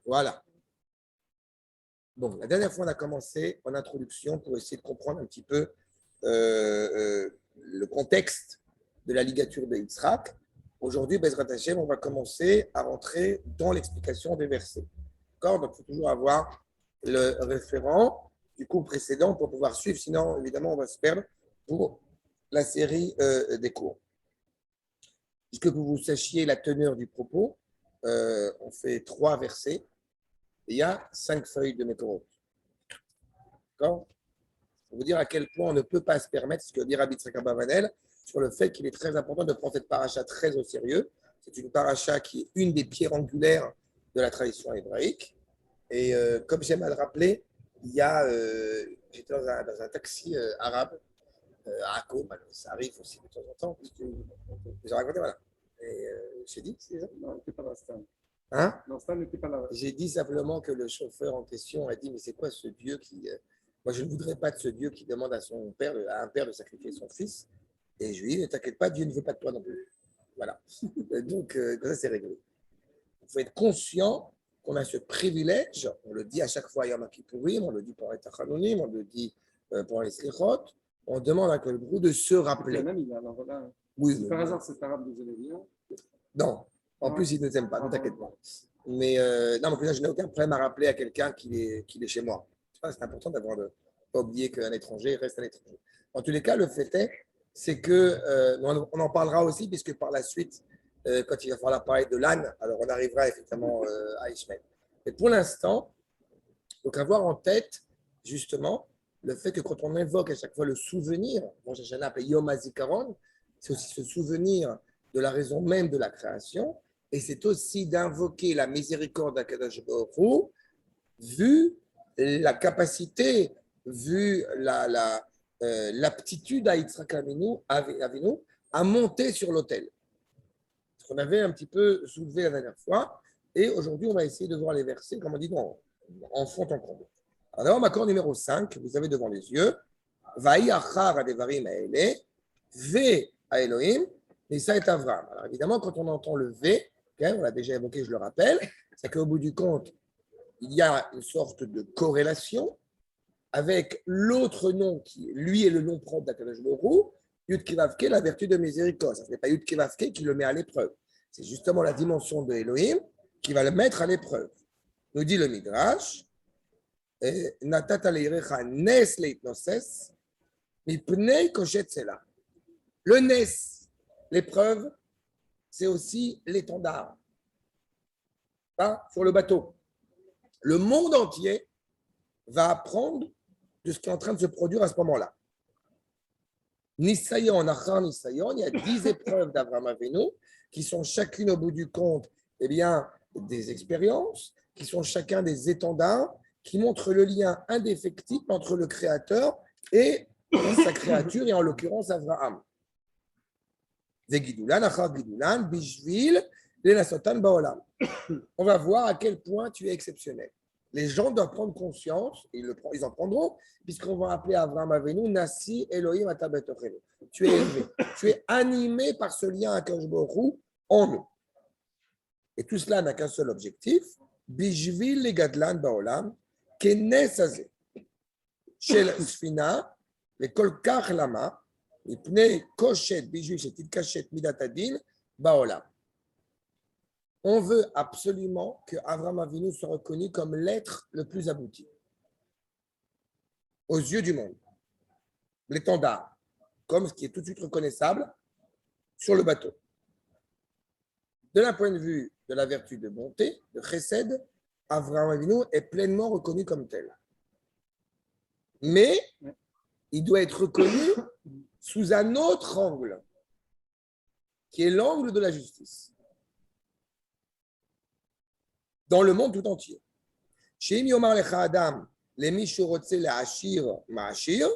Voilà. Bon, la dernière fois, on a commencé en introduction pour essayer de comprendre un petit peu le contexte de la ligature de Yitzhak. Aujourd'hui, Bezrat Hashem, on va commencer à rentrer dans l'explication des versets. D'accord? Donc, il faut toujours avoir le référent du cours précédent pour pouvoir suivre. Sinon, évidemment, on va se perdre pour la série des cours. Puisque vous sachiez la teneur du propos, on fait 3 versets. Il y a 5 feuilles de métaux. D'accord? Pour vous dire à quel point on ne peut pas se permettre, ce que dit Rabbi Tzchak Abavanel, sur le fait qu'il est très important de prendre cette paracha très au sérieux. C'est une paracha qui est une des pierres angulaires de la tradition hébraïque. Et comme j'aime à le rappeler, il y a, j'étais dans un taxi arabe à Akko, ça arrive aussi de temps en temps, puisque j'ai raconté, voilà. Et j'ai dit, c'est ça? Non, n'était pas là, Stan. Hein? Non, Stan n'était pas là. J'ai dit simplement que le chauffeur en question a dit, mais c'est quoi ce Dieu qui... moi, je ne voudrais pas de ce Dieu qui demande à un père de sacrifier son fils. Et je lui ai dit, ne t'inquiète pas, Dieu ne veut pas de toi non plus. Voilà. Donc, ça, c'est réglé. Il faut être conscient qu'on a ce privilège, on le dit à chaque fois, Yom Kippourim, on le dit pour les Tachanonim, on le dit pour les Slichot, on demande à quel groupe de se rappeler. Même, il a, alors, voilà. Oui, si par hasard cet arabe nous aimait bien. Non, en plus, il ne t'aime pas, ne t'inquiète pas. Mais non, mais je n'ai aucun problème à rappeler à quelqu'un qu'il est chez moi. C'est important d'avoir pas oublier qu'un étranger reste un étranger. En tous les cas, le fait est, c'est que on en parlera aussi, puisque par la suite, quand il va falloir parler de l'âne, alors on arrivera effectivement à Ishmael. Mais pour l'instant, donc avoir en tête justement le fait que quand on invoque à chaque fois le souvenir, Rosh Hashanah appelé Yom HaZikaron, c'est aussi se souvenir de la raison même de la création, et c'est aussi d'invoquer la miséricorde d'Akadosh Baruch Hu, vu la capacité, vu l'aptitude à Yitzhak Avinu à monter sur l'autel. Ce qu'on avait un petit peu soulevé la dernière fois, et aujourd'hui on va essayer de voir les versets, comme on dit, en fond en comble. Alors, accord numéro 5, vous avez devant les yeux, Vaï achar adevarim haele, ve à Elohim, Nissa et Avram. Alors évidemment, quand on entend le V, okay, on l'a déjà évoqué, je le rappelle, c'est qu'au bout du compte, il y a une sorte de corrélation avec l'autre nom qui, lui, est le nom propre d'Akadosh Baruch Hu, Yud Kevavke, la vertu de miséricorde. Ce n'est pas Yud Kevavke qui le met à l'épreuve. C'est justement la dimension de Elohim qui va le mettre à l'épreuve. Nous dit le Midrash, Natata leirecha nes leitnoses, mipnei koshet sela. Le nes, l'épreuve, c'est aussi l'étendard. Sur le bateau. Le monde entier va apprendre de ce qui est en train de se produire à ce moment-là. Nisayon, Achar Nisayon, il y a 10 épreuves d'Avraham Avinu qui sont chacune au bout du compte des expériences, qui sont chacun des étendards, qui montrent le lien indéfectible entre le Créateur et sa créature, et en l'occurrence Avraham. Zegidulan, Achar Gidulan, Bishvil, Lenasotan Baolam. On va voir à quel point tu es exceptionnel. Les gens doivent prendre conscience, et ils en prendront, puisqu'on va appeler Avraham Avinu Nasi Elohim Atabetochenu. Tu es élevé, tu es animé par ce lien à Akadosh Baruch Hu en nous. Et tout cela n'a qu'un seul objectif, Bijvil Legadlan Baolam, Kenes Azeh, Shel Sfina, le Kolkach Lama, Ipne Koshet Bijvil Shetil Kashet Midatadin Baolam. On veut absolument que Avraham Avinu soit reconnu comme l'être le plus abouti aux yeux du monde, l'étendard, comme ce qui est tout de suite reconnaissable sur le bateau. De l'un point de vue de la vertu de bonté, de chesed, Avraham Avinu est pleinement reconnu comme tel. Mais il doit être reconnu sous un autre angle, qui est l'angle de la justice. Dans le monde tout entier. Sheim yomar lecha adam, lemi shu rotze le'ashir ma'ashir,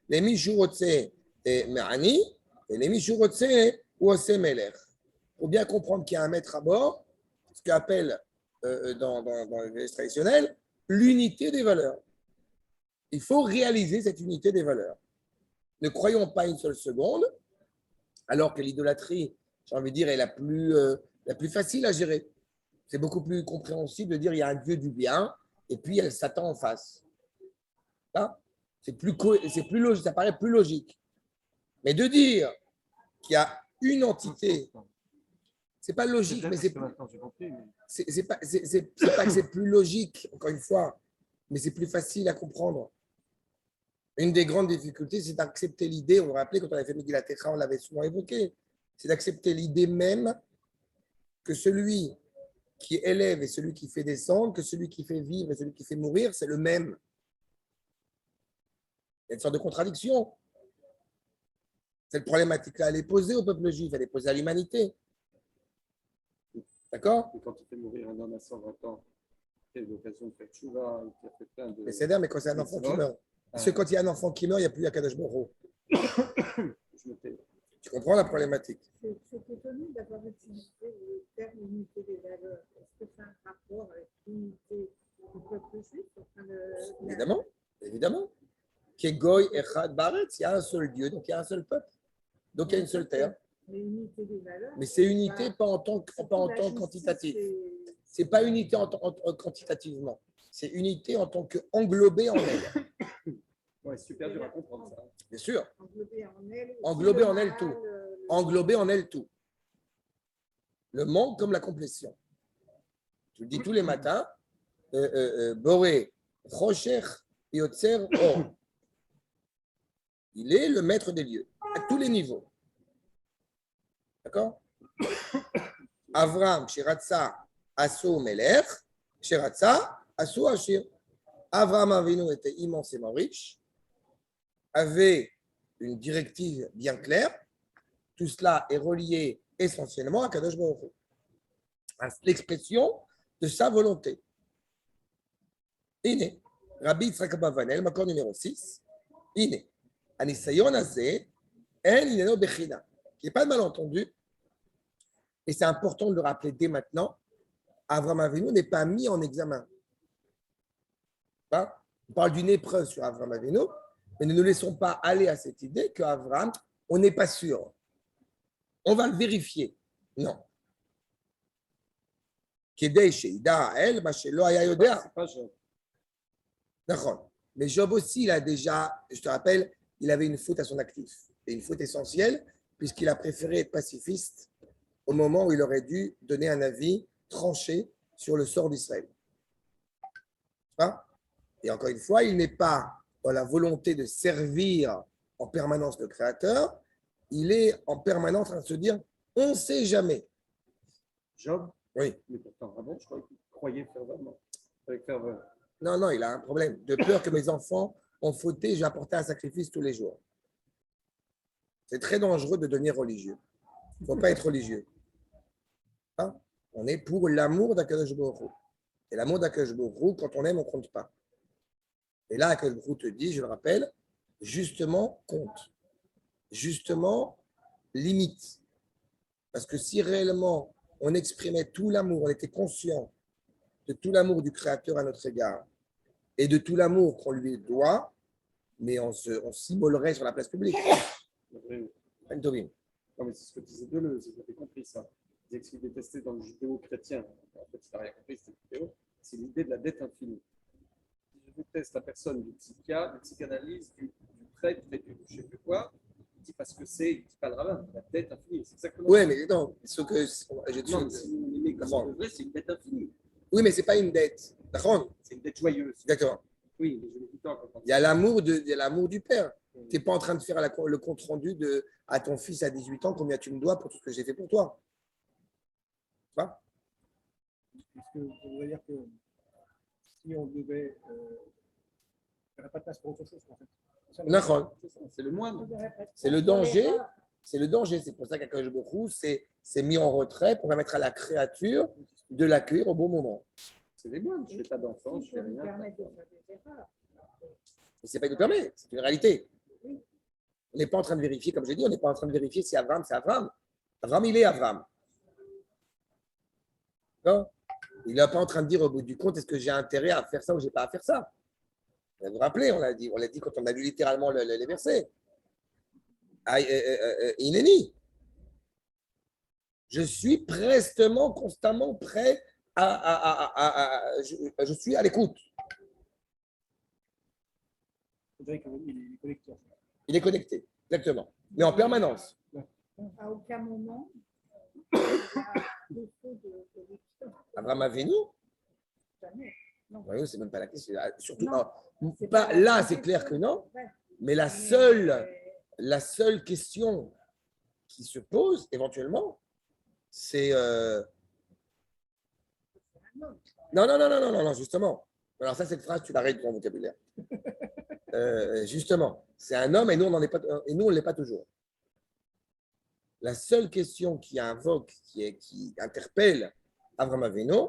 lemi shu rotze me'ani, et lemi shu rotze uose melech. Il faut bien comprendre qu'il y a un maître à bord, ce qu'on appelle dans les traditionnels l'unité des valeurs. Il faut réaliser cette unité des valeurs. Ne croyons pas une seule seconde, alors que l'idolâtrie, j'ai envie de dire, est la plus facile à gérer. C'est beaucoup plus compréhensible de dire il y a un Dieu du bien et puis il y a le Satan en face. Hein? C'est plus logique, ça paraît plus logique. Mais de dire qu'il y a une entité, c'est pas logique, mais c'est pas que c'est plus logique, encore une fois, mais c'est plus facile à comprendre. Une des grandes difficultés, c'est d'accepter l'idée, on vous rappelez, quand on avait fait Megillat Echa, on l'avait souvent évoqué, c'est d'accepter l'idée même que celui qui élève et celui qui fait descendre, que celui qui fait vivre et celui qui fait mourir, c'est le même. Il y a une sorte de contradiction. Cette problématique-là, elle est posée au peuple juif, elle est posée à l'humanité. D'accord? Et quand il fait mourir un homme à 120 ans, il a l'occasion de faire tchouva, il a fait plein de. Mais c'est-à-dire, mais quand c'est un enfant qui meurt. Parce que quand il y a un enfant qui meurt, il n'y a plus Akadosh Baruch Hu. Je me tais. Tu comprends la problématique? C'est étonnant d'avoir utilisé le terme unité des valeurs. Est-ce que ça a un rapport avec l'unité du peuple juif? Évidemment, évidemment. Kegoy Echad Baretz, il y a un seul Dieu, donc il y a un seul peuple. Donc il y a une seule terre. L'unité des valeurs. Mais c'est unité pas en tant que quantitatif. C'est pas unité quantitativement. C'est unité en tant qu'englobée en elle. Ouais, super dur à comprendre ça. Bien sûr. Englober en elle tout. Englober en elle tout. Le manque comme la complétion. Je le dis tous les matins. Boré, Rocher, Yotzer, Or. Il est le maître des lieux, à tous les niveaux. D'accord? Avram, Shiratsa, Asso, Melech, Shiratsa, Asso, Ashir. Avram Avinu était immensément riche, avait une directive bien claire. Tout cela est relié essentiellement à Kadosh Baruch Hu, à l'expression de sa volonté. Iné, Rabbi Yitzhak Abavanel, Makor numéro 6. Iné, Anisayon Azeh, El Ineno Bechina. Il n'y a pas de malentendu. Et c'est important de le rappeler dès maintenant. Avram Avinu n'est pas mis en examen. On parle d'une épreuve sur Avram Avinu, mais ne nous laissons pas aller à cette idée qu'Avram, on n'est pas sûr. On va le vérifier. Non. Kedei sheida el ma shelo haya yodea. C'est pas Job. D'accord. Mais Job aussi, il a déjà, je te rappelle, il avait une faute à son actif. Et une faute essentielle, puisqu'il a préféré être pacifiste au moment où il aurait dû donner un avis tranché sur le sort d'Israël. Et encore une fois, il n'est pas dans la volonté de servir en permanence le Créateur, il est en permanence en train de se dire, on ne sait jamais. Job, Oui. mais pourtant, avant, je croyais qu'il croyait fervemment. Avec ferveur. Non, il a un problème. De peur que mes enfants ont fauté, je vais apporter un sacrifice tous les jours. C'est très dangereux de devenir religieux. Il ne faut pas être religieux. On est pour l'amour d'Akadosh Baruch Hu. Et l'amour d'Akadosh Baruch Hu, quand on aime, on ne compte pas. Et là, Akadosh Baruch Hu te dit, je le rappelle, justement, compte. Justement, limite. Parce que si réellement on exprimait tout l'amour, on était conscient de tout l'amour du Créateur à notre égard et de tout l'amour qu'on lui doit, mais on s'immolerait sur la place publique. Non, mais c'est ce que disait Deleuze, vous avez compris ça. Il disait que ce qu'il détestait dans le judéo-chrétien, en fait, il n'a rien compris, c'était judéo, c'est l'idée de la dette infinie. Je déteste la personne du psychiatre, du psychanalyse, du prêtre, et du je ne sais plus quoi. Il dit parce que c'est, il dit pas le rabbin, la dette infinie. C'est exactement Oui, ça. mais non, ce que Non, mais si vous l'aimez comme c'est vrai, c'est une dette infinie. oui, mais ce n'est pas une dette. D'accord? C'est une dette joyeuse. Exactement. Oui, mais je l'ai tout le temps quand Il y a l'amour du père. Tu n'es pas en train de faire le compte rendu à ton fils à 18 ans, combien tu me dois pour tout ce que j'ai fait pour toi. Tu vois? Est-ce que vous voudriez dire que si on devait. Il n'y aurait pas de place pour autre chose, en fait. D'accord. c'est le moindre. C'est le danger. C'est le danger. C'est pour ça qu'Akadosh Baruch Hu s'est mis en retrait pour permettre à la créature de l'accueillir au bon moment. C'est les moindres. Je ne fais pas d'enfant, je ne fais rien. Mais ce n'est pas une permet, c'est une réalité. On n'est pas en train de vérifier, comme j'ai dit, on n'est pas en train de vérifier si Avram, c'est Avram. Avram, il est Avram. Non? Il n'est pas en train de dire au bout du compte, est-ce que j'ai intérêt à faire ça ou je n'ai pas à faire ça? Vous vous rappelez, on l'a dit quand on a lu littéralement les versets. Inéni. Je suis prestement, constamment prêt je suis à l'écoute. On dirait qu'il est connecté. Il est connecté, exactement. Mais en permanence. À aucun moment, il y a défaut de connexion. Abraham Avinu, Jamais. Non. voyez, c'est même pas la question. Surtout, Non, c'est pas, pas la là, question. c'est clair que non. Ouais. Mais la Mais, seule question qui se pose éventuellement, c'est. Non, justement. Alors, ça, cette phrase, tu l'arrêtes de ton vocabulaire. Justement, c'est un homme et nous, on n'en est pas, et nous, on ne l'est pas toujours. La seule question qui invoque, qui interpelle Abraham Avinu,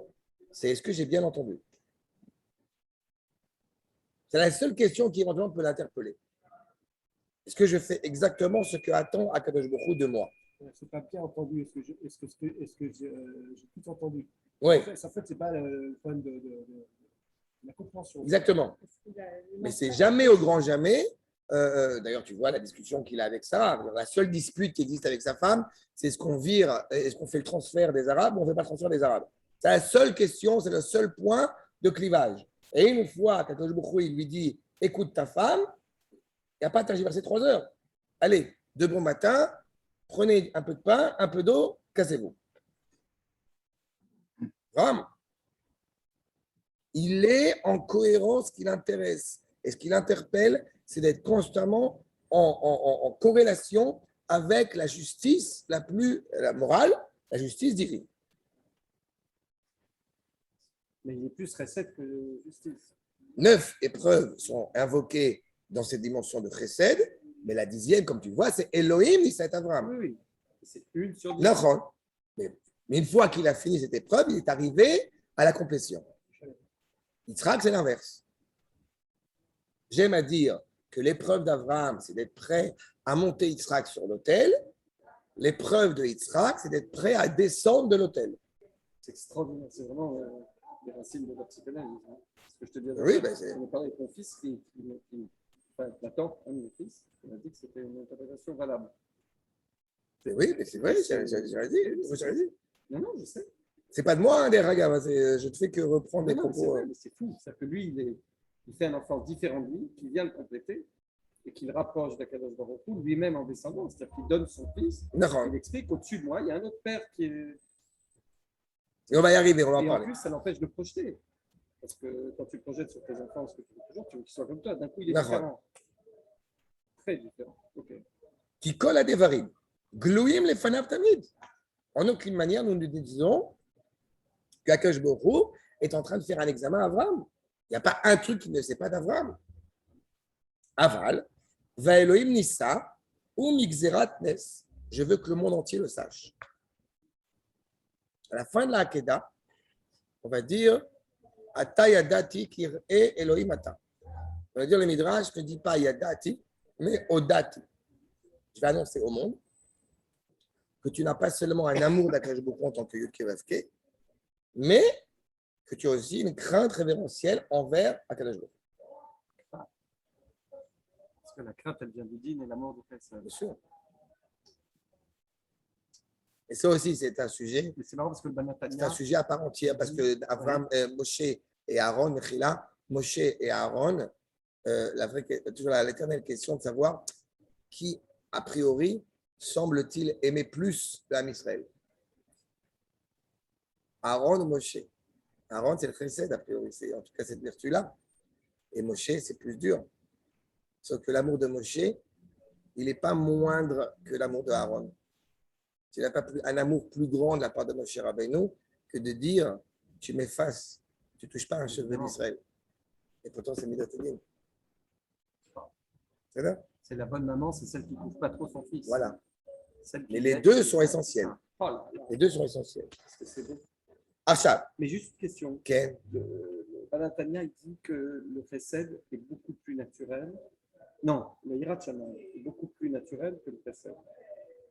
c'est est-ce que j'ai bien entendu? C'est la seule question qui éventuellement peut l'interpeller. Est-ce que je fais exactement ce que attend Akadosh Baruch Hu de moi? C'est pas bien entendu. Est-ce que j'ai tout entendu? Oui, En fait, c'est pas le problème de la compréhension. exactement. parce qu'il a- Mais c'est jamais au grand jamais. D'ailleurs, tu vois la discussion qu'il a avec Sarah. La seule dispute qui existe avec sa femme, c'est est-ce qu'on vire, est-ce qu'on fait le transfert des Arabes ou on ne fait pas le transfert des Arabes. C'est la seule question, c'est le seul point de clivage. Et une fois qu'Akadosh Baruch Hu, il lui dit écoute ta femme, il n'y a pas à tergiverser 3 heures. Allez, de bon matin, prenez un peu de pain, un peu d'eau, cassez-vous. Vraiment. Il est en cohérence ce qui l'intéresse. Et ce qui l'interpelle, c'est d'être constamment en corrélation avec la justice la morale, la justice divine. Mais il est plus recette que justice. 9 épreuves sont invoquées dans cette dimension de chesed, mais la 10e, comme tu vois, c'est Elohim, Nisat Avraham. Oui, oui. C'est une sur 10. Nachon. Mais une fois qu'il a fini cette épreuve, il est arrivé à la complétion. Yitzhak, c'est l'inverse. J'aime à dire que l'épreuve d'Abraham, c'est d'être prêt à monter Yitzhak sur l'autel. L'épreuve de Yitzhak, c'est d'être prêt à descendre de l'autel. C'est extraordinaire. C'est vraiment les racines de la psychanalyse. Hein. Ce que je te dis. Oui, ben c'est. On a parlé avec mon fils enfin, Nathan, un de mes fils, il a dit que c'était une interprétation valable. Oui, mais c'est vrai, j'aurais dit. Non, je sais. C'est pas de moi, hein, des ragas, je ne fais que reprendre des Non, mais c'est propos. vrai, mais c'est fou. C'est-à-dire que lui, il fait un enfant différent de lui, qui vient le compléter et qui le rapproche d'Akadosh Baruch Hu, lui-même en descendant. C'est-à-dire qu'il donne son fils. Nachon. Il explique qu'au-dessus de moi, il y a un autre père qui est. Et on va y arriver, on va en Et en parler. plus, ça l'empêche de projeter. Parce que quand tu projettes sur tes enfants, ce que tu veux toujours, tu veux qu'ils soient comme toi. D'un coup, il est D'accord. différent. Très différent. Ok. Qui colle à des varim. Glouim les fanav tamid. En aucune manière, nous ne disons qu'Akadosh Baruch Hu est en train de faire un examen à Abraham. Il n'y a pas un truc qu'il ne sait pas d'Abraham. Aval, va Elohim Nissa, ou Mixerat Nes. Je veux que le monde entier le sache. À la fin de la Hakeda, on va dire Ata Yadati Kir'e Elohim Ata. On va dire le Midrash ne dit pas Yadati, mais Odati. Je vais annoncer au monde que tu n'as pas seulement un amour d'Akadosh Baruch Hu en tant que Yud Kei Vav Kei, mais que tu as aussi une crainte révérentielle envers Akadosh Baruch Hu. Parce que la crainte, elle vient du din et l'amour du Chesed. Bien sûr. Et ça aussi, c'est un sujet. Mais c'est marrant parce que le C'est Banatania. un sujet à part entière parce que Abraham, Moshe et Aaron, Mechila, Moshe et Aaron, toujours l'éternelle question de savoir qui, a priori, semble-t-il aimer plus l'âme Israël. Aaron ou Moshe? Aaron, c'est le chesed, a priori, c'est en tout cas cette vertu-là. Et Moshe, c'est plus dur. Sauf que l'amour de Moshe, il n'est pas moindre que l'amour de Aaron. Il n'y a pas un amour plus grand de la part de Moshe Rabbeinu que de dire tu m'effaces, tu ne touches pas un cheveu d'Israël. Et pourtant, c'est Midotélim. C'est ça? C'est la bonne maman, c'est celle qui ne touche pas trop son fils. Voilà. Celle qui Mais les aide. deux sont essentiels. Oh là là, Les deux sont essentiels. parce que c'est beau. Achab, Mais juste une question. Ken, Le Banatania, il dit que le Chesed est beaucoup plus naturel. Non, le Yirat Shamayim est beaucoup plus naturel que le Chesed.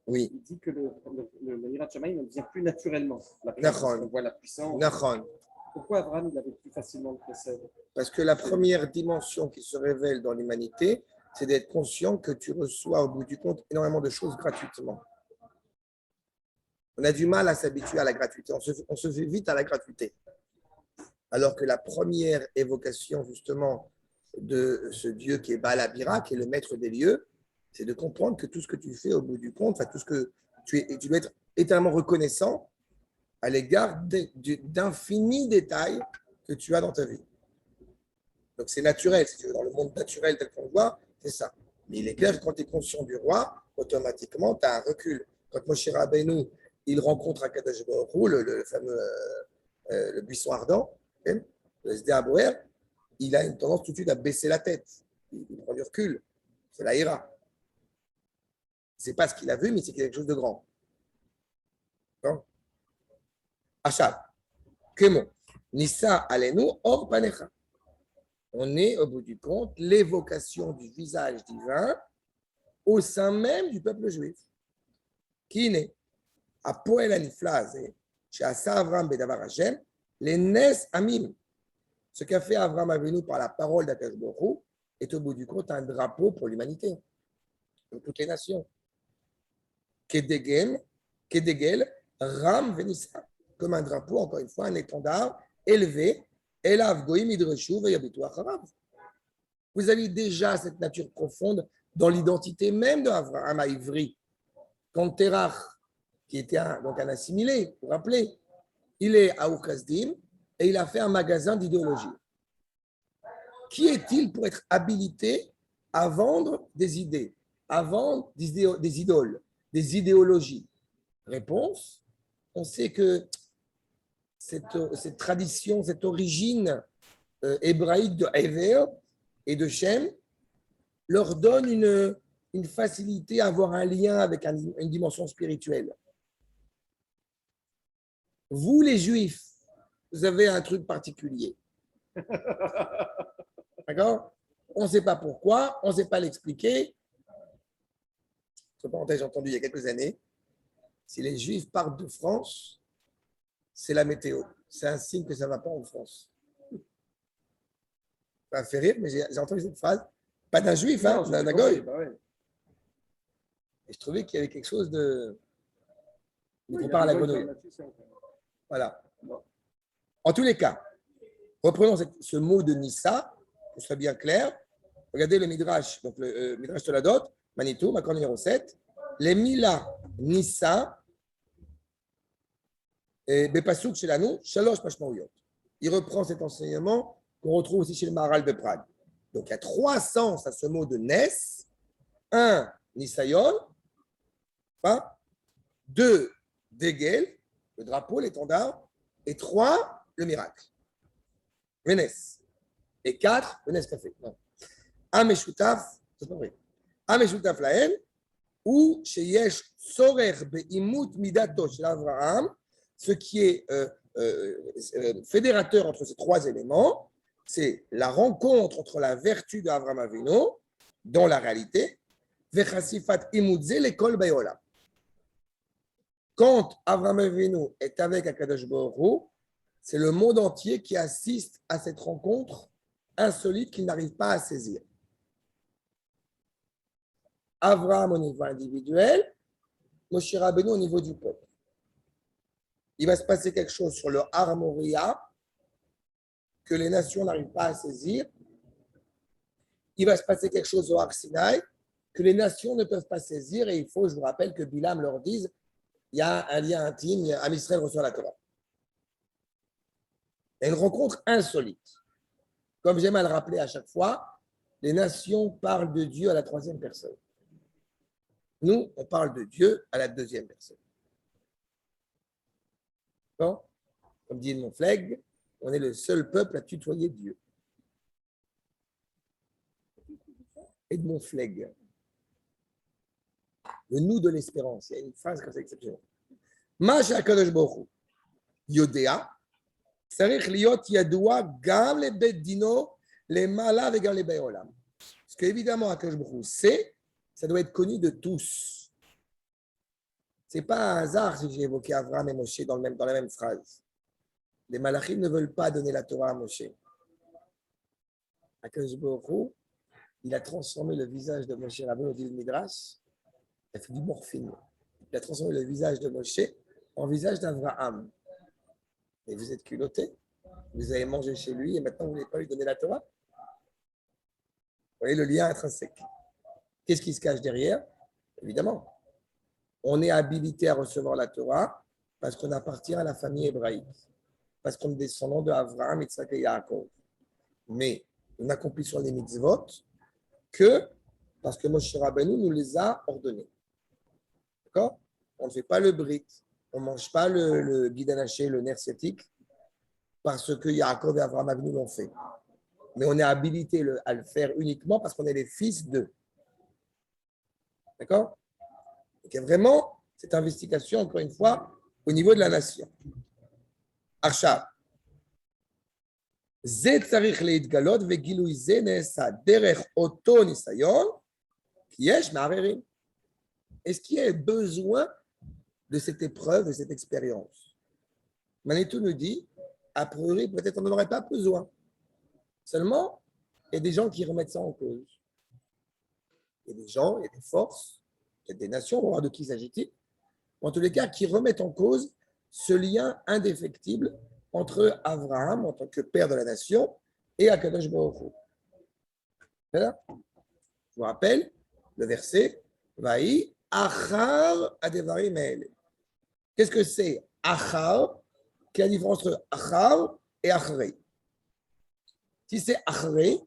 oui, Il dit que le Yirat Shamayim ne vient plus naturellement. La Nachon. on voit la puissance. Nachon. Pourquoi Abraham il avait plus facilement le Chesed? Parce que la première dimension qui se révèle dans l'humanité, c'est d'être conscient que tu reçois au bout du compte énormément de choses gratuitement. On a du mal à s'habituer à la gratuité. On se fait vite à la gratuité. Alors que la première évocation, justement, de ce Dieu qui est Baal Habira, qui est le maître des lieux, c'est de comprendre que tout ce que tu fais au bout du compte, enfin, tout ce que tu dois être éternellement reconnaissant à l'égard d'infinis détails que tu as dans ta vie. Donc c'est naturel, si tu veux, dans le monde naturel tel qu'on le voit, c'est ça. Mais il est clair que quand tu es conscient du roi, automatiquement, tu as un recul. Quand Moshe Rabbeinu, il rencontre Akadosh Baruch Hu, le fameux le buisson ardent, le Sde Aboer, il a une tendance tout de suite à baisser la tête. Il prend du recul. C'est la ira. C'est pas ce qu'il a vu, mais c'est quelque chose de grand. Achab, Kémon, Nissa Alenu, Or Panecha. On est, au bout du compte, l'évocation du visage divin au sein même du peuple juif. Qui naît à Poel Aniflaz, chez Asa Avram Bedavar Hashem, les Nes Amim. Ce qu'a fait Avram Avinu par la parole d'Akadosh Baruch Hu est au bout du compte un drapeau pour l'humanité, pour toutes les nations. Kedegel, Ram Venissa, comme un drapeau, encore une fois, un étendard élevé. Elav Goïm Idreshu Veyabitu Acharav. Vous avez déjà cette nature profonde dans l'identité même d'Avraham à Ivry. Quand Terach, qui était donc un assimilé, vous vous rappelez, il est à Ukazdim et il a fait un magasin d'idéologie. Qui est-il pour être habilité à vendre des idées, à vendre des idoles, des idéologies? Réponse, on sait que cette tradition, cette origine hébraïque de Hever et de Shem leur donne une facilité à avoir un lien avec une dimension spirituelle. Vous, les Juifs, vous avez un truc particulier. D'accord? On ne sait pas pourquoi, on ne sait pas l'expliquer. Entre parenthèses, j'ai entendu il y a quelques années, si les Juifs partent de France, c'est la météo. C'est un signe que ça ne va pas en France. Ça m'a fait rire, mais j'ai entendu cette phrase. Pas d'un Juif, hein, d'un goy. Bah ouais. Et je trouvais qu'il y avait quelque chose de... Il Oui, compare à la grenouille. Voilà. En tous les cas, reprenons ce mot de Nissa, que ce soit bien clair. Regardez le Midrash, donc le Midrash Toladot, Manitou, Makor numéro 7. Les Mila Nissa, et Bepasuk chez l'Anou, Shalosh Mashmaouyot. Il reprend cet enseignement qu'on retrouve aussi chez le Maharal de Prague. Donc il y a 3 sens à ce mot de Nes. 1, Nisayon. 2, Degel, le drapeau, l'étendard. Et 3, le miracle. Venes. Et 4, le Nescafé. Ameshutaf, c'est pas vrai. Ameshutaf lahen, ou sheyesh sorer be'imut midato shel Avraham, ce qui est fédérateur entre ces 3 éléments, c'est la rencontre entre la vertu d'Avraham Avinu dans la réalité, vechasifat imutze l'école bayola. Quand Avraham Avinu est avec Akadosh Baruch Hu, c'est le monde entier qui assiste à cette rencontre insolite qu'il n'arrive pas à saisir. Avraham au niveau individuel, Moshe Rabbeinu au niveau du peuple. Il va se passer quelque chose sur le Har Moria que les nations n'arrivent pas à saisir. Il va se passer quelque chose au Har Sinaï que les nations ne peuvent pas saisir. Et il faut, je vous rappelle, que Bilam leur dise il y a un lien intime, Am Israël reçoit la Torah. Il y a une rencontre insolite. Comme j'aime à le rappeler à chaque fois, les nations parlent de Dieu à la 3e personne. Nous, on parle de Dieu à la 2e personne. Bon, comme dit mon flegme, on est le seul peuple à tutoyer Dieu. Et de mon flegme. Le nous de l'espérance. Il y a une phrase comme ça exceptionnelle. Masha Akadosh Baruch Hu, Yodea, Sarich liot yadoua gam le bet dino, les malades et gam les bayolam. Parce qu'évidemment, Akadosh Baruch Hu sait, ça doit être connu de tous. Ce n'est pas un hasard si j'ai évoqué Avraham et Moshe dans la même phrase. Les malachim ne veulent pas donner la Torah à Moshe. Akadosh Baruch Hu, il a transformé le visage de Moshe Rabbeinu au dit le Midrash. Il a fait du morphine. Il a transformé le visage de Moshe en visage d'Abraham. Et vous êtes culotté. Vous avez mangé chez lui et maintenant vous ne voulez pas lui donner la Torah. Vous voyez le lien intrinsèque. Qu'est-ce qui se cache derrière? Évidemment, on est habilité à recevoir la Torah parce qu'on appartient à la famille hébraïque, parce qu'on est descendant de Abraham, Yitzhak et Yaakov. Mais nous n'accomplissons les mitzvot que parce que Moshe Rabbeinu nous les a ordonnés. D'accord? On ne fait pas le brit, on ne mange pas le guidanaché, le nerf sciatique, parce que Yaakov et Abraham Avinu l'ont fait. Mais on est habilité à le faire uniquement parce qu'on est les fils d'eux. D'accord? Donc il y a vraiment cette investigation, encore une fois, au niveau de la nation. Arshav. זה צריך להתגלות וגילוי זה נעשה דרך אותו ניסיון, כי יש מערערים. Est-ce qu'il y a besoin de cette épreuve, de cette expérience? Manitou nous dit, a priori, peut-être on n'en aurait pas besoin. Seulement, il y a des gens qui remettent ça en cause. Il y a des gens, il y a des forces, il y a des nations, on va voir de qui s'agit-il, en tous les cas, qui remettent en cause ce lien indéfectible entre Abraham, en tant que père de la nation, et Akadosh Baruch Hu. Voilà. Je vous rappelle le verset Vaï Achar Adevarim Me'ele. Qu'est-ce que c'est Achar? Quelle est la différence entre Achar et Achrei? Si c'est Achrei,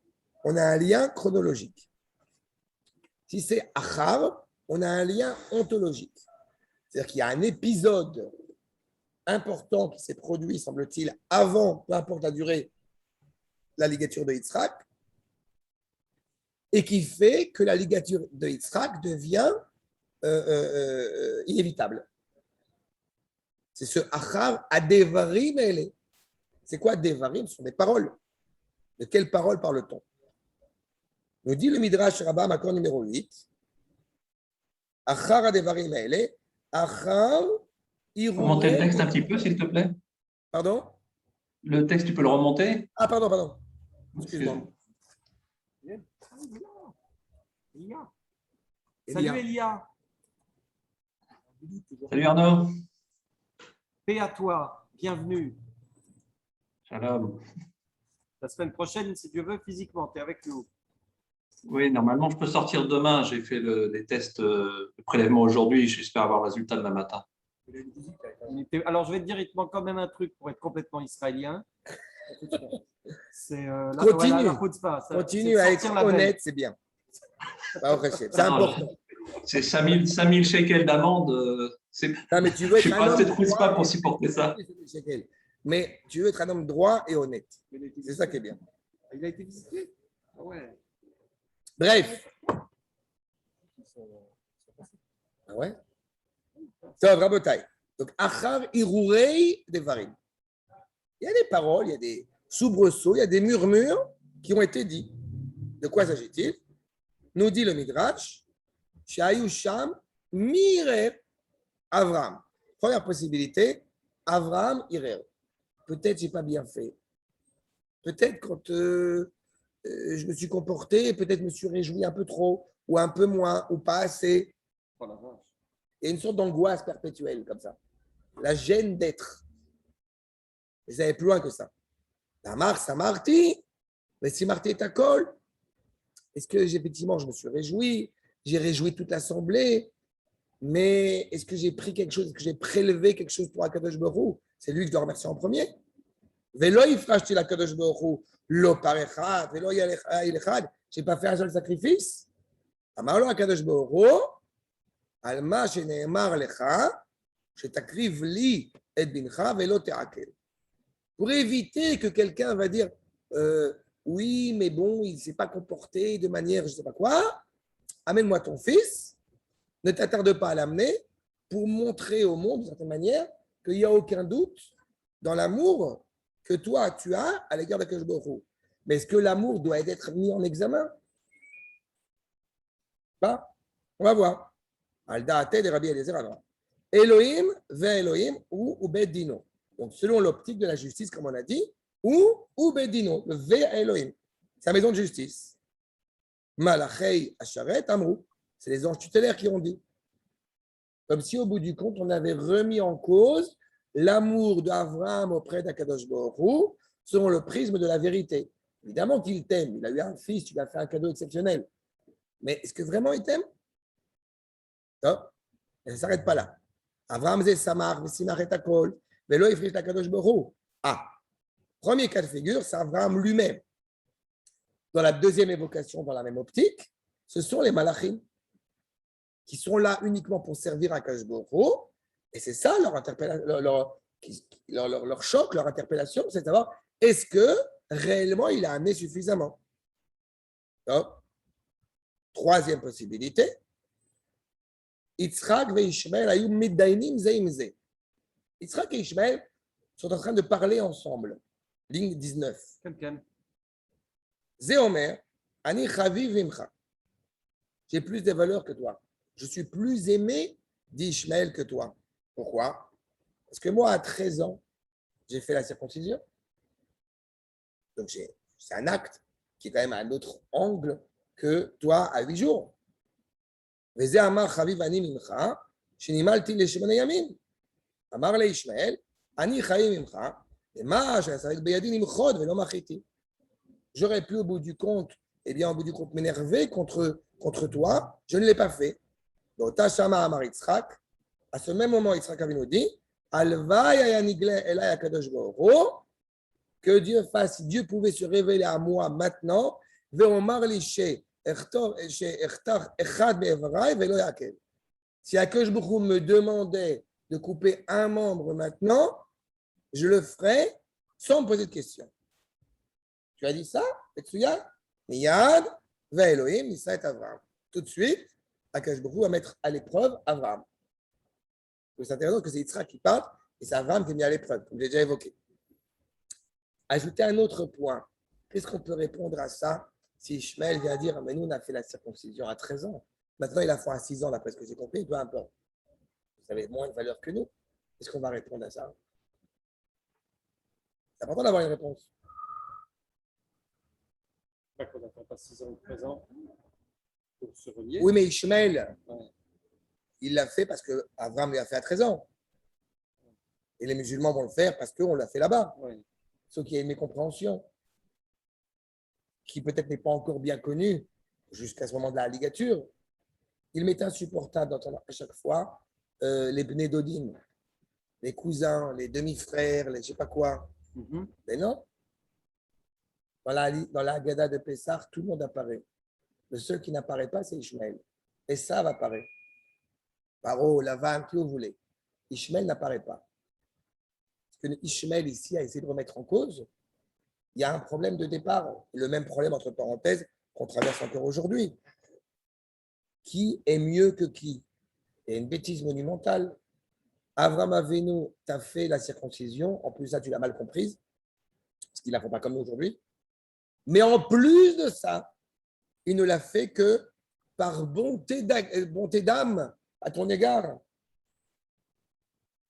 on a un lien chronologique. Si c'est Achar, on a un lien ontologique. C'est-à-dire qu'il y a un épisode important qui s'est produit, semble-t-il, avant, peu importe la durée, la ligature de Yitzhak, et qui fait que la ligature de Yitzhak devient inévitable. C'est ce achar adevarim ele. C'est quoi adevarim? Ce sont des paroles. De quelles paroles parle-t-on? Nous dit le Midrash Rabbah, accord numéro 8. Achar adevarim ele. Achar. Remonter le texte un petit peu, s'il te plaît. Pardon? Le texte, tu peux le remonter? Ah, pardon. Excuse-moi. Elia. Salut Elia. Salut Arnaud. Paix à toi. Bienvenue. Shalom. La semaine prochaine, si Dieu veut, physiquement, tu es avec nous. Oui, normalement, je peux sortir demain. J'ai fait les tests de prélèvement aujourd'hui. J'espère avoir le résultat demain matin. Alors, je vais te dire, il te manque quand même un truc pour être complètement israélien. C'est Continue. Continue à être honnête, c'est bien. C'est important. C'est 5000 shekels d'amende. Non, mais tu veux je être ne suis pas assez trop pas pour supporter ça. Mais tu veux être un homme droit et honnête. C'est ça qui est bien. Il a été visité? Ah ouais. Bref. Ah ouais? Ça va, Rabotai. Donc, Achar Irurei Devarim. Il y a des paroles, il y a des soubresauts, il y a des murmures qui ont été dits. De quoi s'agit-il? Nous dit le Midrash, Shayusham Mirer Avram. Première possibilité, Avram Irer. Peut-être je n'ai pas bien fait. Peut-être quand je me suis comporté, peut-être je me suis réjoui un peu trop, ou un peu moins, ou pas assez. Oh la vache. Il y a une sorte d'angoisse perpétuelle comme ça. La gêne d'être. Mais ça va plus loin que ça. La marque, ça marty. Mais si Marty est à col, est-ce que effectivement je me suis réjoui? J'ai réjoui toute l'assemblée. Mais est-ce que j'ai pris quelque chose? Est-ce que j'ai prélevé quelque chose pour Akadosh Baruch Hu? C'est lui que je dois remercier en premier. Velo ifrashti l'Akadosh Baruch Hu lo parechad, velo ilechad. Je n'ai pas fait un seul sacrifice. Amarlo Akadosh Baruch Hu al ma sheneemar lecha shetakriv li et bincha velo te'akel. Pour éviter que quelqu'un va dire oui, mais bon, il ne s'est pas comporté de manière je ne sais pas quoi, amène-moi ton fils, ne t'attarde pas à l'amener pour montrer au monde, d'une certaine manière, qu'il n'y a aucun doute dans l'amour que toi, tu as à l'égard de Akadosh Baruch Hu. Mais est-ce que l'amour doit être mis en examen? Pas. On va voir. Al-Da'ate de Rabbi Eliezer Adra. Elohim ve Elohim ou Bedino. Donc, selon l'optique de la justice, comme on a dit, ou Bedino, le ve Elohim. C'est la maison de justice. Malachei Asharet Amrou. C'est les anges tutélaires qui ont dit. Comme si au bout du compte, on avait remis en cause l'amour d'Abraham auprès d'Akadosh Baruch Hu selon le prisme de la vérité. Évidemment qu'il t'aime, il a eu un fils, tu lui as fait un cadeau exceptionnel. Mais est-ce que vraiment il t'aime? Non, elle ne s'arrête pas là. Abraham zé samar, vesimach et akol, velo ifrit Akadosh Baruch Hu. Ah, premier cas de figure, c'est Abraham lui-même. Dans la deuxième évocation, dans la même optique, ce sont les malachim qui sont là uniquement pour servir à Akadosh Baruch Hu. Et c'est ça leur choc, leur interpellation, c'est de savoir est-ce que réellement il a amené suffisamment. Donc, troisième possibilité, Yitzhak et Ishmael ayou middainim zeim ze. Yitzhak et Ishmael sont en train de parler ensemble. Ligne 19. Quelqu'un. Ze Omer, ani chaviv vimcha. J'ai plus de valeur que toi. Je suis plus aimé d'Ishmael que toi. Pourquoi? Parce que moi, à 13 ans, j'ai fait la circoncision. Donc, c'est un acte qui est quand même à un autre angle que toi à 8 jours. וזה אמר חביב אני ממך, שנימלתי לשמונה ימים. אמר לישמעאל, אני חיים ממך, ומה שעשית בידי למחוד ולא מחיתי. J'aurais pu au bout du compte, au bout du compte, m'énerver contre toi, je ne l'ai pas fait. Donc, Tashama Amar Yitzhak, à ce même moment, Yitzhak Avinu dit, Alvaï ayanigle elay akadosh baruch hu, que Dieu fasse, si Dieu pouvait se révéler à moi maintenant, ve'omar li si Akadosh Baruch Hu me demandait de couper un membre maintenant, je le ferais sans me poser de questions. Tu as dit ça, Tetsuya? Miyad, ve'Elohim, Nisa et Avraham. Tout de suite, Akadosh Baruch Hu va mettre à l'épreuve Avraham. C'est intéressant que c'est Yitzhak qui parle et c'est Avraham qui est mis à l'épreuve, comme j'ai déjà évoqué. Ajouter un autre point. Qu'est-ce qu'on peut répondre à ça? Si Ishmael vient dire, mais nous, on a fait la circoncision à 13 ans. Maintenant, il a fait à 6 ans, d'après ce que j'ai compris, peu importe. Vous avez moins de valeur que nous. Est-ce qu'on va répondre à ça? C'est important d'avoir une réponse. Pas qu'on n'attend pas 6 ans ou 13 ans pour se relier. Oui, mais Ishmael, Ouais. il l'a fait parce qu'Abraham l'a fait à 13 ans. Et les musulmans vont le faire parce qu'on l'a fait là-bas. Ouais. Sauf qu'il y a une mécompréhension qui peut-être n'est pas encore bien connue jusqu'à ce moment de la ligature. Il m'est insupportable d'entendre à chaque fois les Bnei Dodim, les cousins, les demi-frères, les je ne sais pas quoi. Mhm. Mais non. Dans la Haggadah de Pessah, tout le monde apparaît. Le seul qui n'apparaît pas, c'est Ishmael. Et ça apparaît. Paro, Lavan, qui vous voulez. Ishmael n'apparaît pas. Parce que Ishmael ici a essayé de remettre en cause. Il y a un problème de départ, le même problème entre parenthèses qu'on traverse encore aujourd'hui. Qui est mieux que qui? Il y a une bêtise monumentale. Avraham Avinu t'a fait la circoncision, en plus ça tu l'as mal comprise, parce qu'il ne la fait pas comme nous aujourd'hui. Mais en plus de ça, il ne l'a fait que par bonté d'âme à ton égard.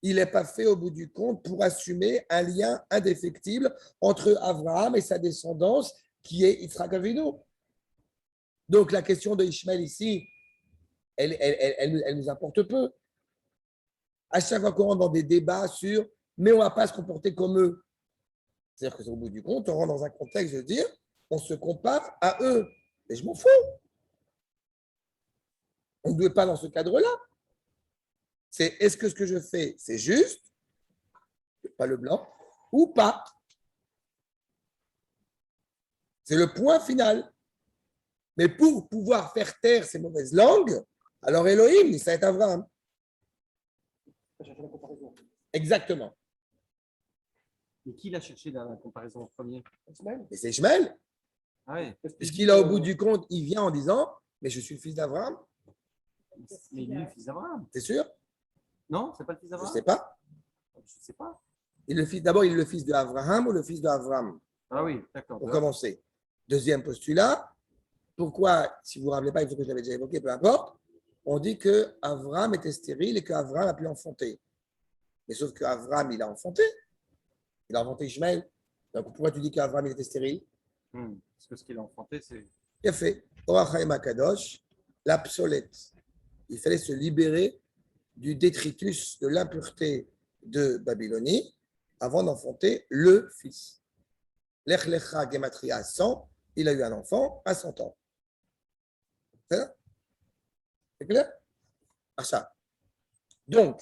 Il n'est pas fait au bout du compte pour assumer un lien indéfectible entre Abraham et sa descendance qui est Yitzhak Avinu. Donc la question de Ishmael ici, elle nous importe peu. À chaque fois qu'on rentre dans des débats sur mais on ne va pas se comporter comme eux. C'est-à-dire qu'au bout du compte, on rentre dans un contexte de dire on se compare à eux. Mais je m'en fous. On ne doit pas dans ce cadre-là. C'est est-ce que ce que je fais, c'est juste, pas le blanc, ou pas. C'est le point final. Mais pour pouvoir faire taire ces mauvaises langues, alors Elohim, ça va être Abraham. Exactement. Mais qui l'a cherché dans la comparaison en premier? Mais c'est Ishmael. Ah ouais. Puisqu'il a au bout du compte, il vient en disant, mais je suis le fils d'Abraham. Mais il est le fils d'Abraham. T'es sûr? Non, c'est pas le fils Je ne d'Abraham? sais pas. Je ne sais pas. D'abord, il est le fils d'Abraham ou le fils d'Abraham? Ah oui, d'accord. Pour commencer. Deuxième postulat. Pourquoi, si vous ne vous rappelez pas, il faut que je l'avais déjà évoqué, peu importe, on dit qu'Abraham était stérile et qu'Abraham a pu enfanter. Mais sauf qu'Abraham, il a enfanté. Il a enfanté Ishmael. Donc pourquoi tu dis qu'Abraham était stérile? Parce que ce qu'il a enfanté, c'est. Il a fait Orach Haim HaKadosh, l'obsolète. Il fallait se libérer du détritus, de l'impureté de Babylonie, avant d'enfanter le fils. Lech Lecha Gematria 100, il a eu un enfant à 100 ans. C'est clair? Ah ça. Donc,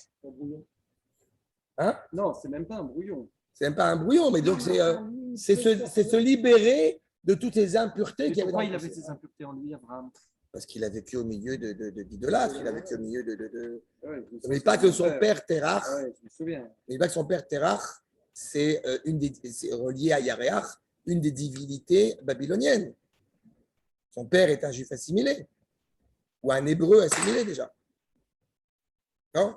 hein? Non, c'est même pas un brouillon. C'est même pas un brouillon, mais donc c'est se libérer de toutes les impuretés qu'il y avait dans Pourquoi le il avait passé. ces impuretés en lui, Abraham? Parce qu'il a vécu au milieu d'idolâtres, il a vécu au milieu Ouais, je me N'oublie pas que son père Terach, Ouais, je me souviens. n'oublie pas que son père Terach, c'est c'est relié à Yareach, une des divinités babyloniennes. Son père est un juif assimilé, ou un hébreu assimilé déjà. Non?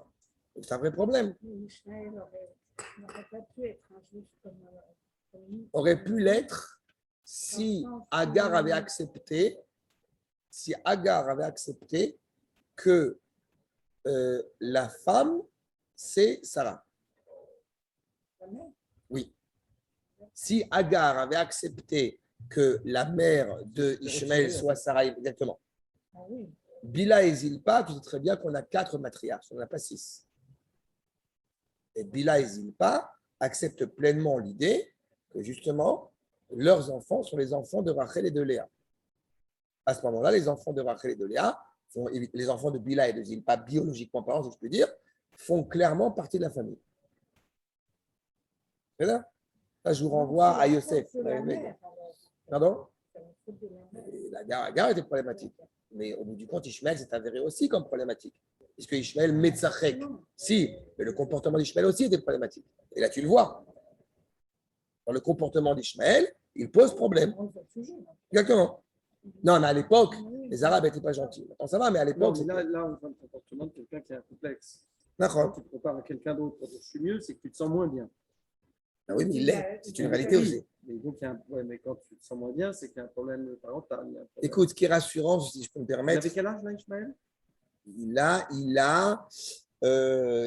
Donc c'est un vrai problème. Ishmaël n'aurait pas pu être un juif comme nous. Aurait pu l'être si Agar avait accepté, que la femme, c'est Sarah. Oui. Si Agar avait accepté que la mère de Ishmaël soit Sarah, exactement. Ah oui. Bila et Zilpa, tu sais très bien qu'on a 4 matriarches, on n'en a pas 6. Et Bila et Zilpa acceptent pleinement l'idée que justement, leurs enfants sont les enfants de Rachel et de Léa. À ce moment-là, les enfants de Rachel et de Léa, les enfants de Bila et de Zilpa, biologiquement parlant, si je peux dire, font clairement partie de la famille. C'est là? Là, je vous renvoie à Yosef. Pardon? Agar était problématique. Mais au bout du compte, Ishmaël s'est avéré aussi comme problématique. Puisque Ishmaël, Metzachek, si, mais le comportement d'Ishmaël aussi était problématique. Et là, tu le vois. Dans le comportement d'Ishmaël, il pose problème. Exactement. Non, mais à l'époque, les Arabes n'étaient pas gentils. Maintenant, ça va, mais à l'époque, Non, mais là, on voit le comportement de quelqu'un qui a un complexe. Quand D'accord. tu te compares à quelqu'un d'autre pour dire je suis mieux, c'est que tu te sens moins bien. Ah oui, mais il l'est. C'est une réalité aussi. Mais, donc, mais quand tu te sens moins bien, c'est qu'il y a un problème parental. Écoute, ce qui est rassurant, si je peux me Il permettre. avait quel âge là, Ishmaël?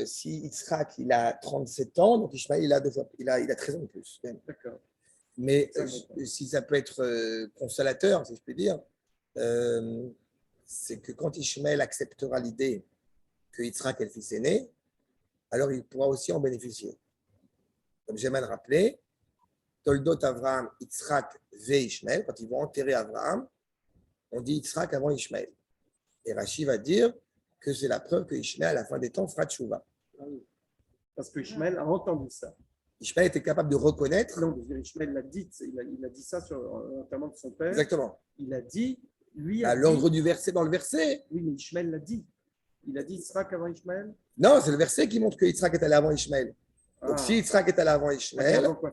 Si Yitzhak, il a 37 ans, donc Ishmaël, il a 13 ans de plus. D'accord. Mais si ça peut être consolateur, si je peux dire, c'est que quand Ishmaël acceptera l'idée que Yitzhak est le fils aîné, alors il pourra aussi en bénéficier. Comme j'aime à le rappeler, Toldot Avraham, Yitzhak ve Ishmaël, quand ils vont enterrer Avraham, on dit Yitzhak avant Ishmaël. Et Rashi va dire que c'est la preuve que Ishmaël, à la fin des temps, fera tchouva. Parce que Ishmaël a entendu ça. Ishmaël était capable de reconnaître. Non, Ishmaël l'a dit, il a dit ça sur l'enterrement de son père. Exactement. Il a dit, lui. À l'ordre du verset dans le verset. Oui, mais Ishmaël l'a dit. Il a dit Yitzhak avant Ishmaël. Non, c'est le verset qui montre que Yitzhak est allé avant Ishmaël. Donc si Yitzhak est allé avant Ishmaël, avant quoi,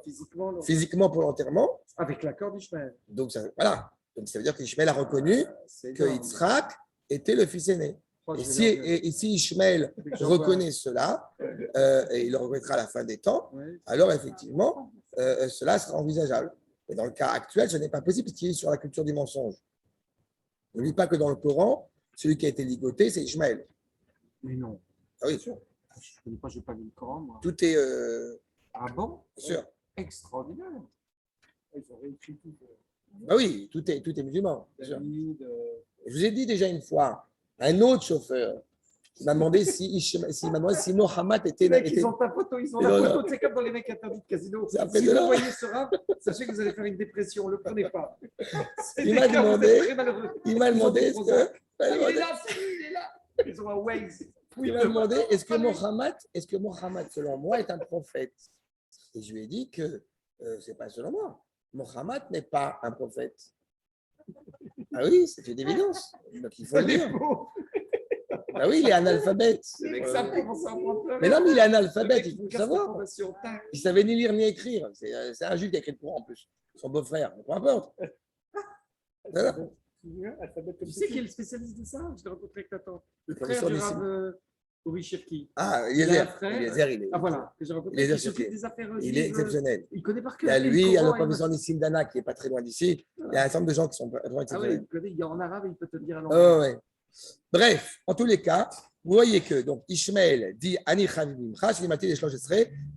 physiquement pour l'enterrement. Avec l'accord d'Ishmaël. Donc voilà. Donc ça veut dire qu'Ishmaël a reconnu que Yitzhak était le fils aîné. Et si Ishmaël reconnaît cela, et il le reconnaîtra à la fin des temps, alors effectivement, cela sera envisageable. Mais dans le cas actuel, ce n'est pas possible parce qu'il est sur la culture du mensonge. N'oublie pas que dans le Coran, celui qui a été ligoté, c'est Ishmaël. Mais non. Ah oui. Je n'ai pas lu le Coran, moi. Tout est. Ah bon? Bien sûr. Extraordinaire. Ils ont réécrit tout. Ah oui, tout est musulman. Bien sûr. Je vous ai dit déjà une fois, un autre chauffeur qui m'a demandé si Mohammed était. Ils ont ta photo, ils ont la photo, c'est comme dans les mecs interdits de casino. Si vous voyez ce rap, sachez que vous allez faire une dépression, ne le prenez pas. Il m'a demandé, il est là. Ils ont un Waze. Il m'a demandé est-ce que Mohammed, selon moi, est un prophète? Et je lui ai dit que ce n'est pas selon moi. Mohammed n'est pas un prophète. Ah oui, c'est une évidence. Donc il faut le dire. Ah oui, il est analphabète. Mais non, mais il est analphabète, il faut le savoir. Il ne savait ni lire ni écrire. C'est un juif qui a écrit le Coran en plus. Son beau-frère, peu importe. Voilà. Tu sais qui est le spécialiste de ça? Je l'ai rencontré avec ta tante. Le frère du Rav Uri Shirki. Ah, Eliezer, il est. Ah voilà, que j'ai rencontré. Il est exceptionnel. Il connaît par cœur. Il y a lui, il y a le professeur Nissim Dana qui n'est pas très loin d'ici. Il y a un certain nombre de gens qui sont vraiment exceptionnels. Ah oui, il connaît, il est en arabe, il peut te le dire à l'anglais. Oh, ouais. Bref, en tous les cas, vous voyez que donc Ishmaël dit Ani Chavimcha,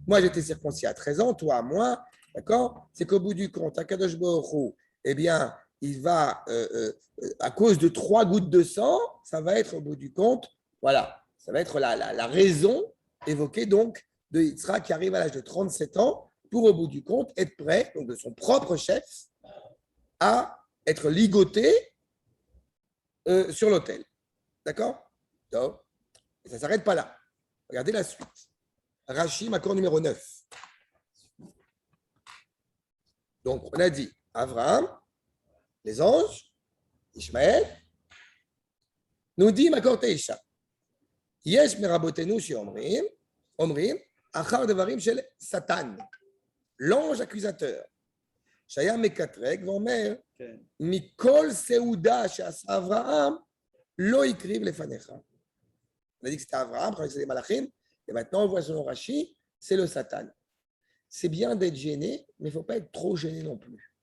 moi j'étais circoncis à 13 ans, toi à moi, d'accord? C'est qu'au bout du compte, Akadosh Baruch Hu, eh bien, il va, à cause de 3 gouttes de sang, ça va être au bout du compte, voilà, Ça va être la raison évoquée donc de Yitzhak qui arrive à l'âge de 37 ans pour, au bout du compte, être prêt, donc de son propre chef, à être ligoté sur l'autel. D'accord? Donc, et ça ne s'arrête pas là. Regardez la suite. Rachim, accord numéro 9. Donc, on a dit Abraham, les anges, Ishmaël, nous dit Makor Teisha. Yesh merabotenu chez Omrim, achar devarim shel Satan, l'ange accusateur. Shaya mekatrek, vomer, mikol seuda she'asa Avraham, lo ikriv lefanecha. On a dit que c'était Abraham, quand c'était les Malachim, et maintenant on voit selon Rashi, c'est le Satan. C'est bien d'être gêné, mais il ne faut pas être trop gêné non plus.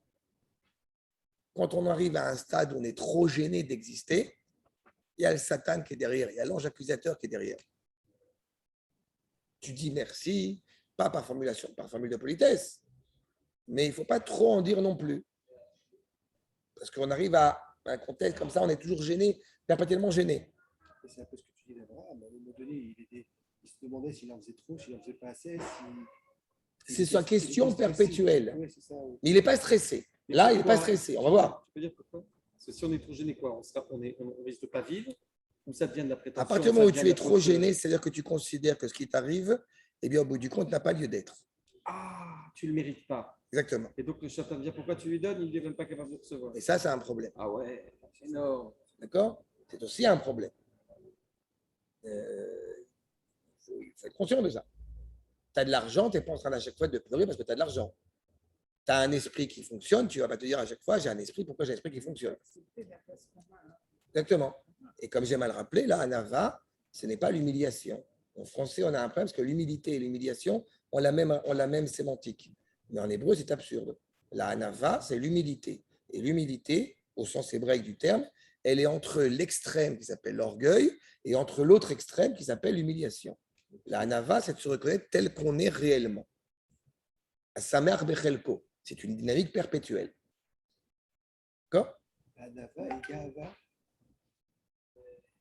Quand on arrive à un stade où on est trop gêné d'exister, il y a le Satan qui est derrière, il y a l'ange accusateur qui est derrière. Tu dis merci, pas par formule de politesse, mais il ne faut pas trop en dire non plus. Parce qu'on arrive à un contexte comme ça, on est toujours gêné, mais pas tellement gêné. C'est un peu ce que tu dis d'Abraham. À un moment donné, il se demandait s'il en faisait trop, s'il en faisait pas assez. C'est sa question perpétuelle. Oui, c'est ça, oui. Mais il n'est pas stressé. Là, il n'est pas stressé. On va voir. Tu peux dire pourquoi? Parce que si on est trop gêné, quoi, on risque de ne pas vivre, ou ça devient de la prétention. À partir du moment où tu es trop gêné, c'est-à-dire que tu considères que ce qui t'arrive, eh bien, au bout du compte, n'a pas lieu d'être. Ah, tu ne le mérites pas. Exactement. Et donc le Satan vient, pourquoi tu lui donnes, il n'est même pas capable de recevoir. Et ça, c'est un problème. Ah ouais, c'est énorme. D'accord? C'est aussi un problème. Il faut être conscient de ça. Tu as de l'argent, tu n'es pas en train à chaque fois de pleurer parce que tu as de l'argent. Tu as un esprit qui fonctionne, tu ne vas pas te dire à chaque fois, j'ai un esprit, pourquoi j'ai un esprit qui fonctionne? Exactement. Et comme j'ai mal rappelé, là, Anava, ce n'est pas l'humiliation. En français, on a un problème parce que l'humilité et l'humiliation ont la même sémantique. Mais en hébreu, c'est absurde. La Anava, c'est l'humilité. Et l'humilité, au sens hébraïque du terme, elle est entre l'extrême qui s'appelle l'orgueil et entre l'autre extrême qui s'appelle l'humiliation. La Anava, c'est de se reconnaître tel qu'on est réellement. Samer Bechelko, c'est une dynamique perpétuelle. D'accord? Anava et Gava,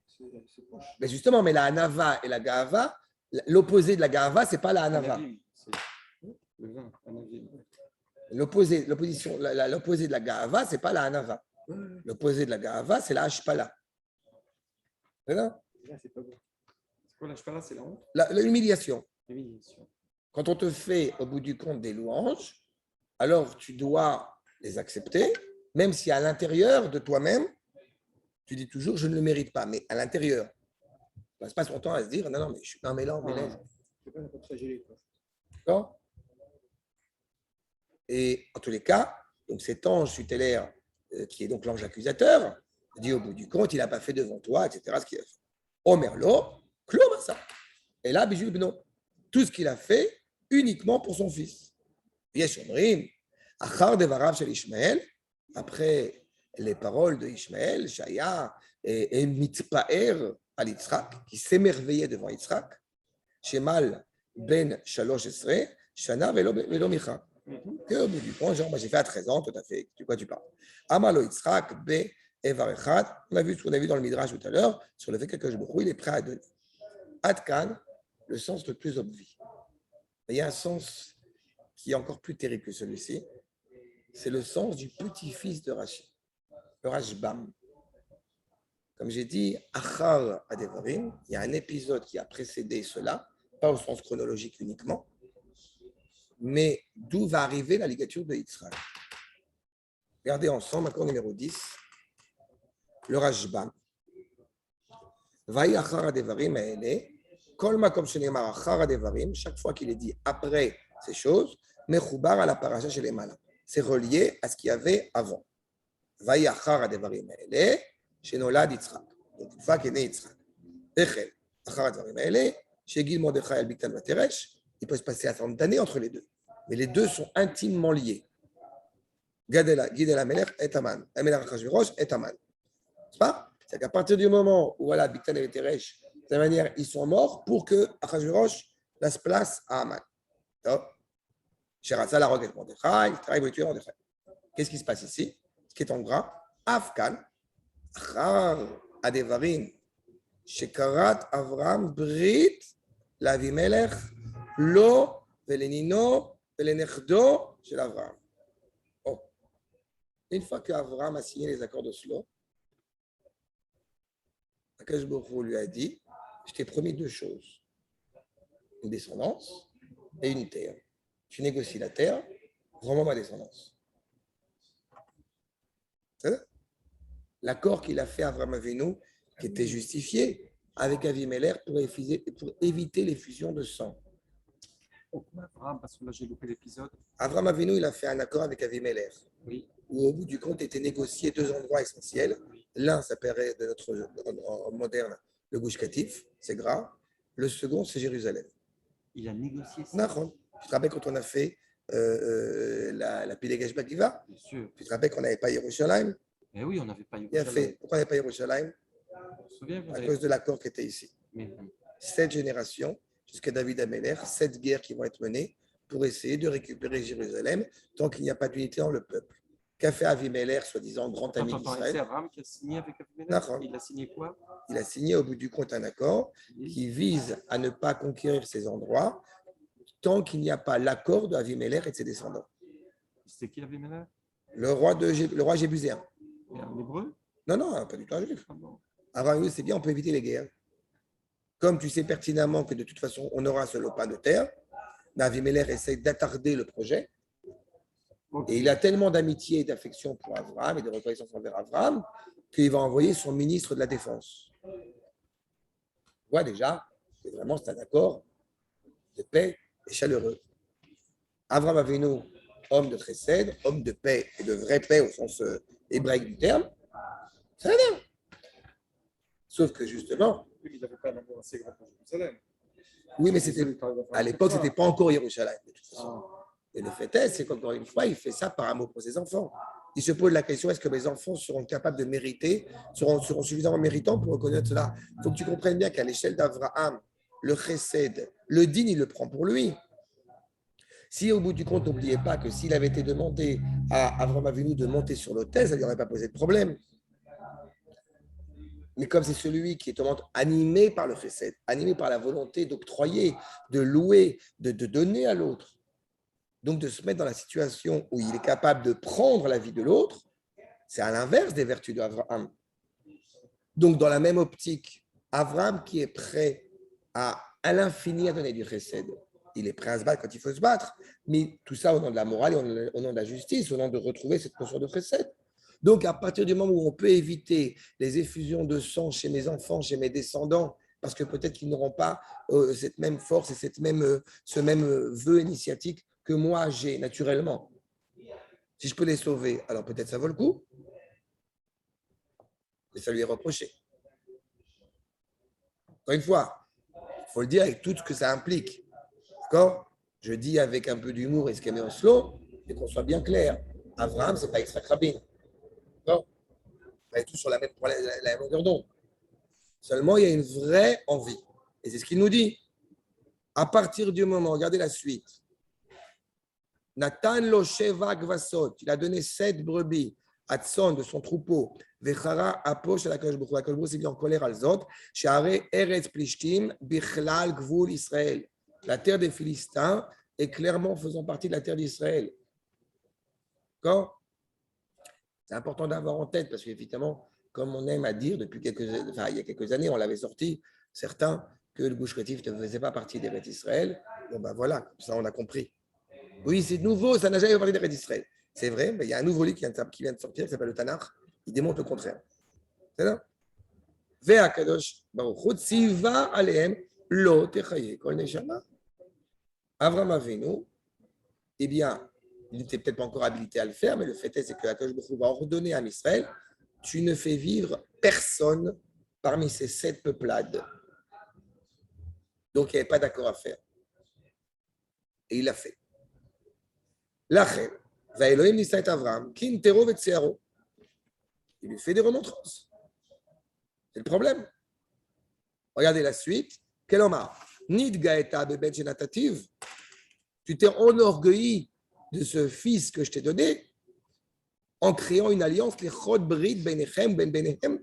c'est proche. Mais justement, mais la Anava et la Gahava, l'opposé de la Gahava, ce n'est pas la Anava. Anavim, c'est le vin, Anavim. L'opposé de la Gahava, ce n'est pas la Anava. L'opposé de la Gahava, c'est la Hashpala. Là, c'est pas bon. C'est quoi l'ashpala, c'est la honte? L'humiliation. L'humiliation. Quand on te fait, au bout du compte, des louanges, alors tu dois les accepter, même si à l'intérieur de toi-même, tu dis toujours, je ne le mérite pas. Mais à l'intérieur, on passe pas son temps à se dire, non, mais je suis pas un mélange, C'est pas très gêné, quoi. D'accord? Et en tous les cas, donc cet ange tutélaire, qui est donc l'ange accusateur, dit au bout du compte, il n'a pas fait devant toi, etc. Ce qu'il a fait. Omerlo, Klomasa. Et là, Bijou Beno, tout ce qu'il a fait uniquement pour son fils. Yeshomrim, Achar Devarav Shel Ishmael, après les paroles de Ishmael, Shaya et Mitzpaer al Yitzhak, qui s'émerveillait devant Yitzhak, Shemal ben Shalosh Esre, Shana velo Micha. Que au bout du compte, genre, moi j'ai fait à 13 ans, tout à fait, de quoi tu parles? Amalo Yitzhak be Evarechat, on a vu ce qu'on a vu dans le Midrash tout à l'heure, sur le fait que Akadosh Baruch Hu, il est prêt à donner. Adkan, le sens le plus obvi. Il y a un sens qui est encore plus terrible que celui-ci, c'est le sens du petit-fils de Rashi, le Rashbam. Comme j'ai dit, Achar Adevarim, il y a un épisode qui a précédé cela, pas au sens chronologique uniquement, mais d'où va arriver la ligature de Yitzhak. Regardez ensemble, accord numéro 10, le Rashbam. Vaï Achar Adevarim Aele, Kol Makom Shenemar Achar Adevarim, chaque fois qu'il est dit après ces choses, Mechoubar à la paracha chez les malins. C'est relié à ce qu'il y avait avant. Vaï Achar Adevarim Aele, chez Nolad Yitzhak. Donc, une fois qu'est né Yitzhak. Echel, Achar Adevarim Aele, chez Gil Mordechai al Biktan Vateresh, il peut se passer un certain nombre d'années entre les deux. Mais les deux sont intimement liés. Gidela Melech et Aman. Amelech Achashverosh et Aman. C'est pas? C'est qu'à partir du moment où voilà, Biktan et Vateresh, de cette manière, ils sont morts pour que Achashverosh laisse place à Aman. Sheratza la roquette Mordechai, il travaille pour tuer Mordechai. Qu'est-ce qui se passe ici? Ce qui est en gras, Afkan, Achar Adevarim, Shekarat Avram Brit l'Avimelech Lo Velenino Velenechdo chez l'Avram. Oh. Une fois qu'Avram a signé les accords d'Oslo, Akash Baruch Hu lui a dit, je t'ai promis deux choses, une descendance et une terre. Tu négocies la terre, rends-moi ma descendance. L'accord qu'il a fait à Avram Avinu, qui était justifié avec Avimelech pour éviter les fusions de sang. Pourquoi Abraham? Parce que là, j'ai loupé l'épisode. Avram Avinu, il a fait un accord avec Avimelech, Oui. où au bout du compte étaient négociés deux endroits essentiels. L'un s'appellerait de notre en moderne le Gush Katif, c'est gras. Le second, c'est Jérusalem. Il a négocié ça. Nahon. Tu te rappelles quand on a fait la Pilegesh Bagiva? Bien sûr. Tu te rappelles qu'on n'avait pas Yerushalayim? Mais oui, on n'avait pas eu. Il a fait. Pourquoi on n'avait pas Yerushalayim? On se souvient, vous À avez- cause de l'accord qui était ici. Mais 7 générations, jusqu'à David Améler, 7 guerres qui vont être menées pour essayer de récupérer Jérusalem tant qu'il n'y a pas d'unité dans le peuple. Qu'a fait Avimelech, soi-disant grand ami attends, c'est d'Israël? Abraham qui a signé avec Abimelech. D'accord. Il a signé quoi? Il a signé au bout du compte un accord qui vise à ne pas conquérir ces endroits tant qu'il n'y a pas l'accord d'Avimelech et de ses descendants. C'était qui Abimelech? Le roi Jébuséen. Mais en hébreu? Non, pas du tout un juif. Ah bon. Abraham, c'est bien, on peut éviter les guerres. Comme tu sais pertinemment que de toute façon, on aura ce lopin de terre, mais Avimelech essaie d'attarder le projet. Ok. Et il a tellement d'amitié et d'affection pour Abraham et de reconnaissance envers Abraham qu'il va envoyer son ministre de la Défense. On voit déjà que vraiment c'est un accord de paix et chaleureux. Abraham Avinu, homme de chesed, homme de paix et de vraie paix au sens hébraïque du terme, c'est rien. Sauf que justement, Il n'avait pas un amour assez grand pour Jérusalem. oui, mais c'était à l'époque, ce n'était pas encore Yerushalayim, de toute façon. Et le fait est, c'est qu'encore une fois, il fait ça par amour pour ses enfants. Il se pose la question, est-ce que mes enfants seront capables de mériter, seront suffisamment méritants pour reconnaître cela? Il faut que tu comprennes bien qu'à l'échelle d'Abraham, le chesed, le din, il le prend pour lui. Si au bout du compte, n'oubliez pas que s'il avait été demandé à Abraham Avinu de monter sur l'autel, ça ne lui aurait pas posé de problème. Mais comme c'est celui qui est animé par le chesed, animé par la volonté d'octroyer, de louer, de donner à l'autre, donc de se mettre dans la situation où il est capable de prendre la vie de l'autre, c'est à l'inverse des vertus d'Abraham. Donc dans la même optique, Abraham qui est prêt à l'infini à donner du chesed, il est prêt à se battre quand il faut se battre, mais tout ça au nom de la morale et au nom de la justice, au nom de retrouver cette notion de chesed. Donc, à partir du moment où on peut éviter les effusions de sang chez mes enfants, chez mes descendants, parce que peut-être qu'ils n'auront pas cette même force et ce même vœu initiatique que moi j'ai naturellement. Si je peux les sauver, alors peut-être ça vaut le coup. Mais ça lui est reproché. Encore une fois, il faut le dire avec tout ce que ça implique. D'accord? Je dis avec un peu d'humour et ce qu'est Oslo, et qu'on soit bien clair. Abraham, ce n'est pas Yitzhak Rabin. Non, on est tous sur la même longueur d'onde. Seulement, il y a une vraie envie. Et c'est ce qu'il nous dit. À partir du moment, regardez la suite. Nathan lo sheva gvasot, il a donné 7 brebis à Tson de son troupeau. Vechara aposh la Kadosh Baruch Hu. La Kadosh Baruch Hu s'est mis en colère à Zot. Share eretz plishtim bichlal gvul Israël. La terre des Philistins est clairement faisant partie de la terre d'Israël. D'accord? C'est important d'avoir en tête parce qu'évidemment, comme on aime à dire depuis il y a quelques années, on l'avait sorti, certains, que le Gush Katif ne faisait pas partie des Beth Israël. Bon, ben voilà, comme ça on a compris. Oui, c'est nouveau, ça n'a jamais fait partie des Beth Israël. C'est vrai, mais il y a un nouveau livre qui vient de sortir, qui s'appelle le Tanakh. Il démontre le contraire. C'est ça? Vea Kadosh Baruch Hu tziva alehem lo techaye kol neshama. Avraham Avinu, eh bien, il n'était peut-être pas encore habilité à le faire, mais le fait est, c'est que Akadosh Baruch Hu va ordonner à Israël, tu ne fais vivre personne parmi ces 7 peuplades. Donc, il n'y avait pas d'accord à faire. Et il l'a fait. Lachem, va Elohim nisa et Avram, kin tero vetsearo. Il lui fait des remontrances. C'est le problème. Regardez la suite. Quel homme a? Nidgaeta bebet genatativ. Tu t'es enorgueilli de ce fils que je t'ai donné en créant une alliance, les chod brit benechem ben benehem,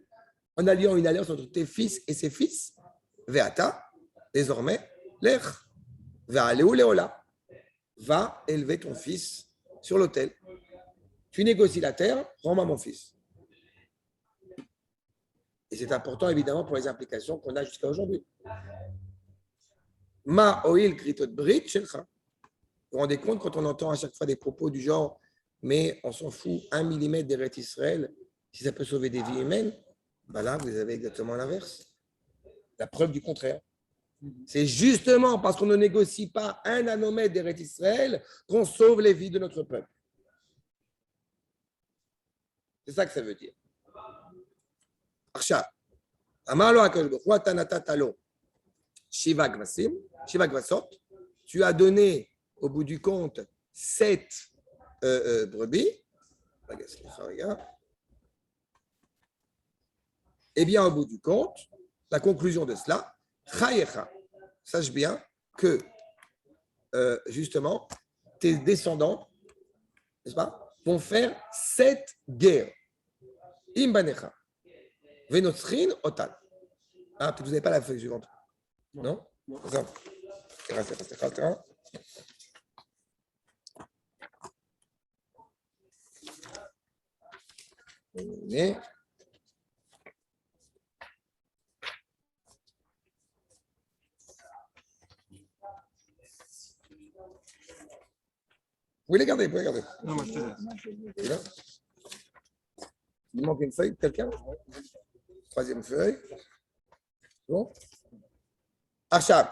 en alliant une alliance entre tes fils et ses fils. Veata, désormais, l'ech. Ve'aleu leola. Va élever ton fils sur l'autel. Tu négocies la terre, rends-moi mon fils. Et c'est important, évidemment, pour les implications qu'on a jusqu'à aujourd'hui. Ma oil kritot brit shelcha. Vous vous rendez compte quand on entend à chaque fois des propos du genre « mais on s'en fout, 1 millimètre d'Eretz Israël, si ça peut sauver des vies humaines », ben là, vous avez exactement l'inverse. La preuve du contraire. C'est justement parce qu'on ne négocie pas 1 nanomètre d'Eretz Israël qu'on sauve les vies de notre peuple. C'est ça que ça veut dire. Arsha, Amalo HaKadosh Baruch Hu, Ata natata lo Shiva Kvasim, Shiva Kvasot, tu as donné au bout du compte 7 brebis. Eh bien, au bout du compte, la conclusion de cela, Chayecha, sache bien que justement, tes descendants, n'est-ce pas, vont faire 7 guerres. Imbanecha, Venotzrin, Otal. Ah, peut-être vous n'avez pas la feuille suivante. Non? Non. Vous les gardez, vous les gardez. Non, moi je te laisse. Là. Il manque une feuille, quelqu'un? Troisième feuille. Bon. Achab.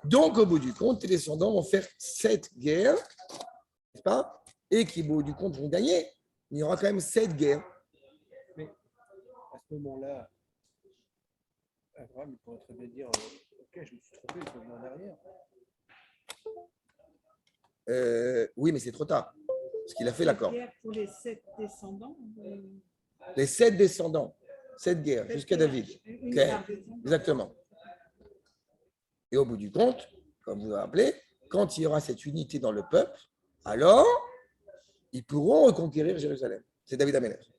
Donc, au bout du compte, tes descendants vont faire 7 guerres, n'est-ce pas? Et qui, au bout du compte, vont gagner. Il y aura quand même 7 guerres. Mais à ce moment-là, Abraham il pourrait très bien dire ok, je me suis trompé, je reviens en arrière. Oui, mais c'est trop tard. Parce qu'il a fait l'accord. Pour les 7 descendants. Les 7 descendants, 7 guerres, jusqu'à David. Okay. Exactement. Et au bout du compte, comme vous vous rappelez, quand il y aura cette unité dans le peuple, alors ils pourront reconquérir Jérusalem. C'est David Amelech.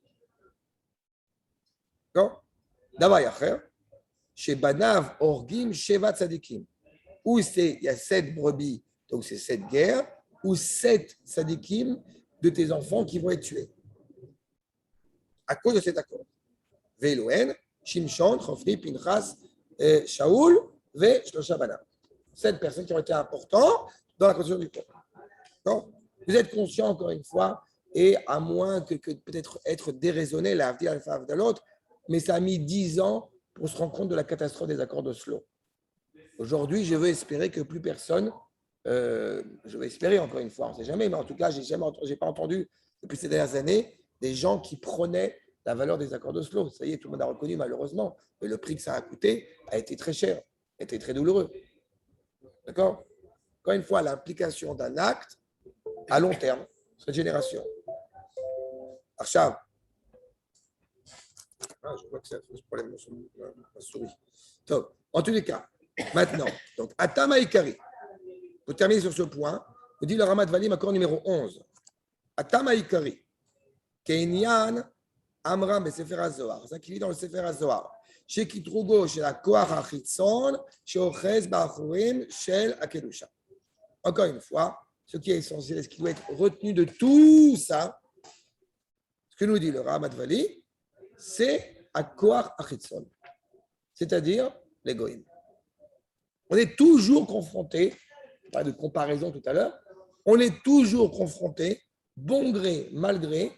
D'accord? D'abord, chez Banav, Orgim, Sheva Tzadikim. Où il y a 7 brebis, donc c'est 7 guerres, ou 7 Tzadikim de tes enfants qui vont être tués. À cause de cet accord. Ve'elohen, Shimshon, Chofri, Pinchas, Shaoul, Ve'shlosha Banav. 7 personnes qui ont été importantes dans la construction du peuple. Donc, vous êtes conscient, encore une fois, et à moins que peut-être être déraisonné, la vie de l'autre, mais ça a mis 10 ans pour se rendre compte de la catastrophe des accords d'Oslo. Aujourd'hui, je veux espérer que plus personne, je veux espérer encore une fois, on ne sait jamais, mais en tout cas, je n'ai pas entendu depuis ces dernières années des gens qui prônaient la valeur des accords d'Oslo. Ça y est, tout le monde a reconnu malheureusement, mais le prix que ça a coûté a été très cher, a été très douloureux. D'accord? Encore une fois, l'implication d'un acte à long terme, cette génération. Archav. Je vois que ça pose problème sur ma souris. Donc, en tous les cas, maintenant, donc, Atama Ikari. Pour terminer sur ce point, nous dit le Ramat Valim, accord numéro 11. Atama Ikari. Kenyan Amram Besefer HaZohar. Ça qui vit dans le Sefer HaZohar. Chez Kitrugo, chez la Koach HaChitzon, chez Ochez Bachurim, chez Akedusha. Encore une fois, ce qui est essentiel, ce qui doit être retenu de tout ça, ce que nous dit le Ramat Valim, c'est à Koach HaChitzon, c'est-à-dire les Goïm. On est toujours confronté, pas de comparaison tout à l'heure, on est toujours confronté, bon gré, mal gré,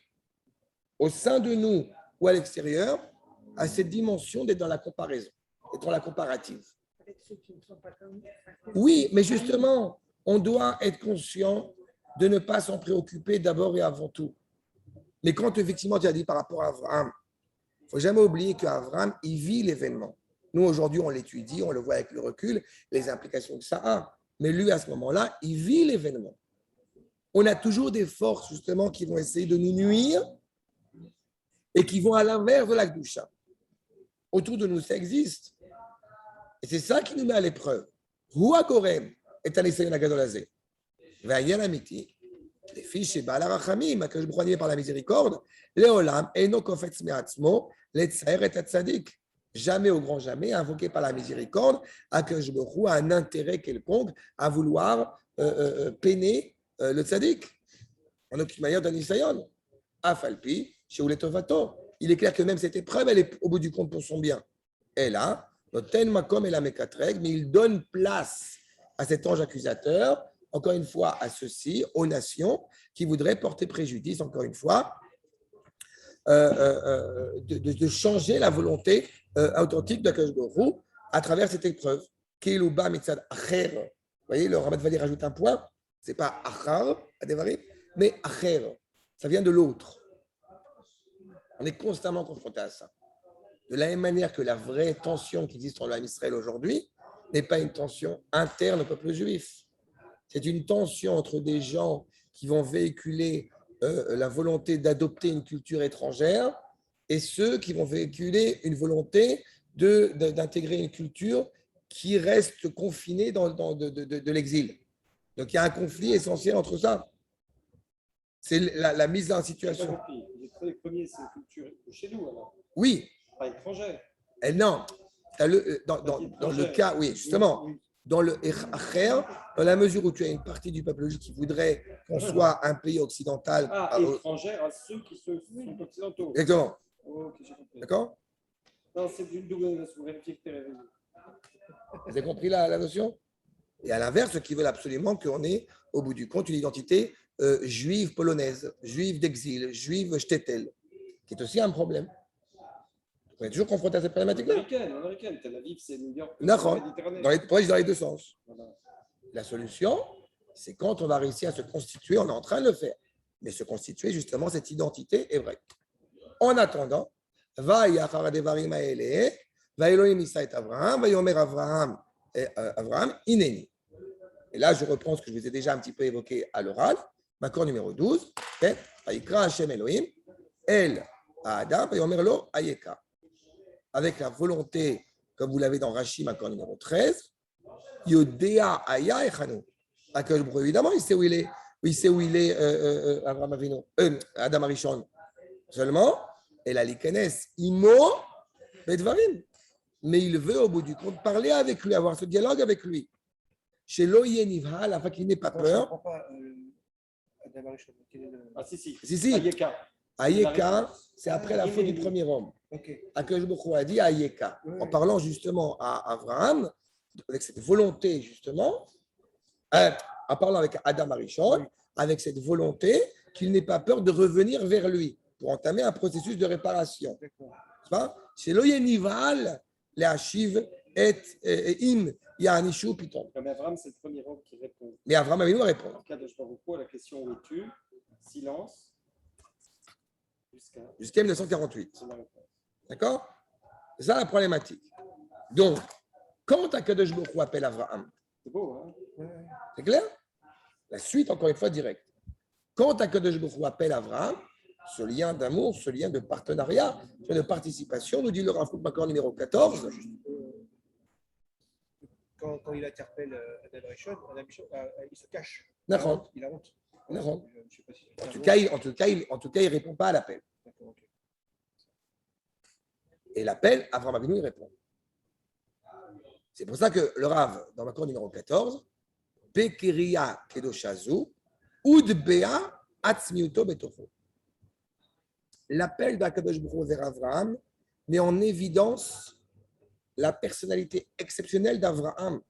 au sein de nous ou à l'extérieur, à cette dimension d'être dans la comparaison, d'être dans la comparative. Oui, mais justement, on doit être conscient de ne pas s'en préoccuper d'abord et avant tout. Mais quand effectivement tu as dit par rapport à Abraham, il ne faut jamais oublier qu'Abraham, il vit l'événement. Nous, aujourd'hui, on l'étudie, on le voit avec le recul, les implications que ça a. Mais lui, à ce moment-là, il vit l'événement. On a toujours des forces, justement, qui vont essayer de nous nuire et qui vont à l'inverse de la Kedusha. Autour de nous, ça existe. Et c'est ça qui nous met à l'épreuve. Rua Gorem est un essai nagadolazé. Vayan amiti. Les fiches chez Baal Arachamim, que je broyais par la miséricorde, Léolam, Eno Kofetz Meatzmo, Letzaer et Tzadik. Jamais au grand jamais, invoqué par la miséricorde, Akadosh Baruch Hu a un intérêt quelconque à vouloir peiner le tzaddik. En aucune manière d'un Nisayon. Afalpi, chez Uletovato. Il est clair que même cette épreuve, elle est au bout du compte pour son bien. Et là, Noten Makom et la Mekatreg, mais il donne place à cet ange accusateur, encore une fois à ceux-ci, aux nations, qui voudraient porter préjudice, encore une fois, de changer la volonté authentique d'Akadosh Baruch Hu à travers cette épreuve. Kiluba mitzad acher. Vous voyez, le Ramat Vali rajoute un point. Ce n'est pas achar, adevarim, mais acher. Ça vient de l'autre. On est constamment confronté à ça. De la même manière que la vraie tension qui existe en Israël aujourd'hui n'est pas une tension interne au peuple juif. C'est une tension entre des gens qui vont véhiculer la volonté d'adopter une culture étrangère et ceux qui vont véhiculer une volonté d'intégrer une culture qui reste confinée de l'exil. Donc il y a un conflit essentiel entre ça. C'est la mise en situation. Les premiers, c'est une culture chez nous, alors. Oui. Pas étrangère. Non. Dans le cas, oui, justement. Dans le Acher, dans la mesure où tu as une partie du peuple juif qui voudrait qu'on soit un pays occidental. Étrangère à ceux qui sont occidentaux. Exactement. Okay, j'ai compris. D'accord? Non, c'est une double vérifier que tu es réveillé. Vous avez compris la notion? Et à l'inverse, ceux qui veulent absolument qu'on ait, au bout du compte, une identité juive polonaise, juive d'exil, juive shtetl, qui est aussi un problème. On est toujours confronté à cette problématique-là. Américaine. Tel Aviv, c'est New York. D'accord. Dans les deux sens. Voilà. La solution, c'est quand on va réussir à se constituer, on est en train de le faire, mais se constituer justement cette identité hébraïque. En attendant, va yachar devarim haeleh, va Elohim issa et Avraham, va yomer Avraham ineni. Et là, je reprends ce que je vous ai déjà un petit peu évoqué à l'oral. Macor numéro 12. Vaikra Hashem Elohim, El Adam, va yomer lo ayeka. Avec la volonté, comme vous l'avez dans Rashi, Macor numéro 13, Yodea Aya Echanu. Évidemment, il sait où il est. Il sait où il est, Avraham Avinu, Adam Arishon. Seulement, El Alikenes, Imo, Bedvarim. Mais il veut, au bout du compte, parler avec lui, avoir ce dialogue avec lui. Chez Loïe Nivhal, afin qu'il n'ait pas peur. Si. Ayeka, c'est après la faute du premier homme. Akadosh Baruch Hu a dit Ayeka, en parlant justement à Abraham, avec cette volonté, justement, en parlant avec Adam Arishon, avec cette volonté qu'il n'ait pas peur de revenir vers lui pour entamer un processus de réparation. Chez Loïe Nivhal, les Hashiv et Im. Il y a un issue piton. Comme Abraham, c'est le premier homme qui répond. Mais Abraham avait nous répondre. En cas de la question où es-tu? Silence. Jusqu'à 1948. D'accord? C'est ça la problématique. Donc, quand Akadosh Baruch Hu appelle Abraham, c'est beau, hein? C'est clair? La suite, encore une fois, directe. Quand Akadosh Baruch Hu appelle Abraham, ce lien d'amour, ce lien de partenariat, ce lien de participation, nous dit le Rav Kook Makor numéro 14. Quand il interpelle Adam Arishon, il se cache. D'accord. Il a honte. D'accord. En tout cas, il ne répond pas à l'appel. Et l'appel, Avraham Avinu, il répond. C'est pour ça que le Rav, dans l'accord numéro 14, Bekeria Kedoshazu, Udbea Atzmiuto Betofo. L'appel d'Akadosh Baruch Hu vers Avraham met en évidence la personnalité exceptionnelle d'Avraham.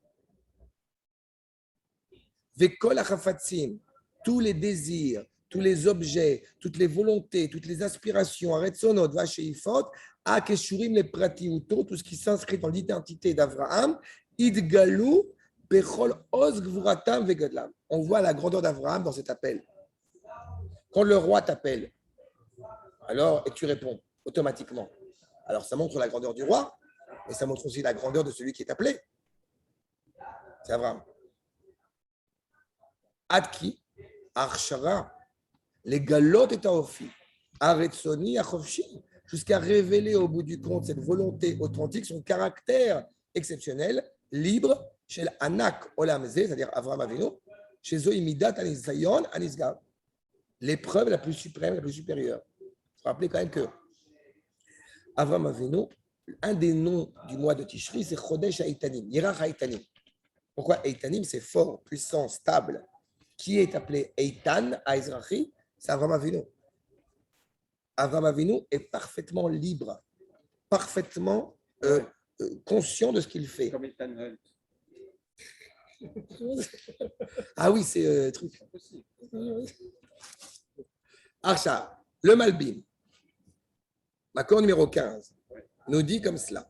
Vekol achafatzim, tous les désirs, tous les objets, toutes les volontés, toutes les aspirations, aretzonot, vacheifot, akeshurim les pratiuto, tout ce qui s'inscrit dans l'identité d'Avraham, idgalu bechol oz gvuratam vegadlam. On voit la grandeur d'Avraham dans cet appel. Quand le roi t'appelle, alors, et tu réponds automatiquement. Alors, ça montre la grandeur du roi, mais ça montre aussi la grandeur de celui qui est appelé. C'est Abraham. Adki, Arshara, les galotes et Taofi, Aretsoni, Achofshi, jusqu'à révéler au bout du compte cette volonté authentique, son caractère exceptionnel, libre, chez l'Anak Olamze, c'est-à-dire Avraham Avinu, chez Zoïmidat Anisayon Anisgav. l'épreuve la plus suprême, la plus supérieure. Il faut rappeler quand même que Avraham Avinu, un des noms du mois de Tishri, c'est Chodesh Haïtanim, Yirach Haïtanim. Pourquoi Haïtanim? C'est fort, puissant, stable. Qui est appelé Eitan à Ezrachi? C'est Avraham Avinu. Avraham Avinu est parfaitement libre, parfaitement conscient de ce qu'il fait. Comme Ethan Hunt. Ah oui, c'est truc. Impossible. Archa, le Malbim, l'accord numéro 15, nous dit comme cela.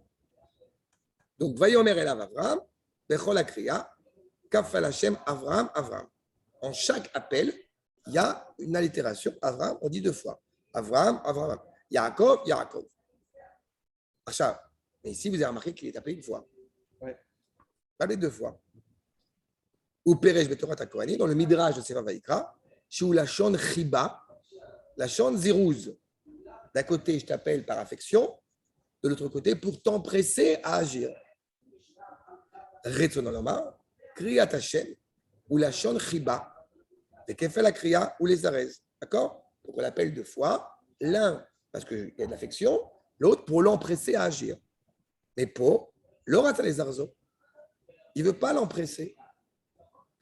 Donc, Vayomer Elav Avram, Bechol Akriya, Kafal Hashem Avram, Avram. En chaque appel, il y a une allitération. Avram, on dit 2 fois. Avram, Avram. Yaakov, Yaakov. Archa, mais ici, vous avez remarqué qu'il est appelé 1 fois. Ouais. Pas les 2 fois. Ou Peresh Betorat HaKohanim, dans le Midrash de Sefer Vayikra, Shou Lachon Chiba, Lachon Zirouz. D'un côté, je t'appelle par affection, de l'autre côté, pour t'empresser à agir. Retzon Olomar, Kriyat Hashem, ou Lachon Chiba, et Kefel Akriya, ou les Arez. D'accord? Donc on l'appelle 2 fois, l'un parce qu'il y a de l'affection, l'autre pour l'empresser à agir. Mais pour l'Orat les Arzo, il ne veut pas l'empresser.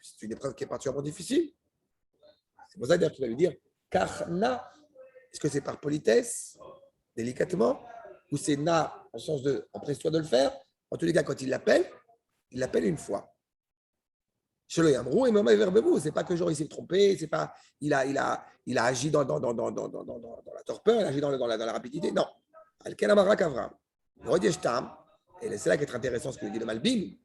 C'est une épreuve qui est particulièrement difficile. C'est pour ça d'ailleurs qu'il va lui dire Karna. Est-ce que c'est par politesse, délicatement, ou c'est na en sens de empresse-toi de le faire? En tous les cas, quand il l'appelle 1 fois. Shelo Yamrou et Mama Verbebou. C'est pas que genre il s'est trompé, c'est pas il a agi dans la torpeur, il a agi dans la rapidité. Non. Alken Amarak Avram. Et c'est là qu'est intéressant ce que dit le Malbim.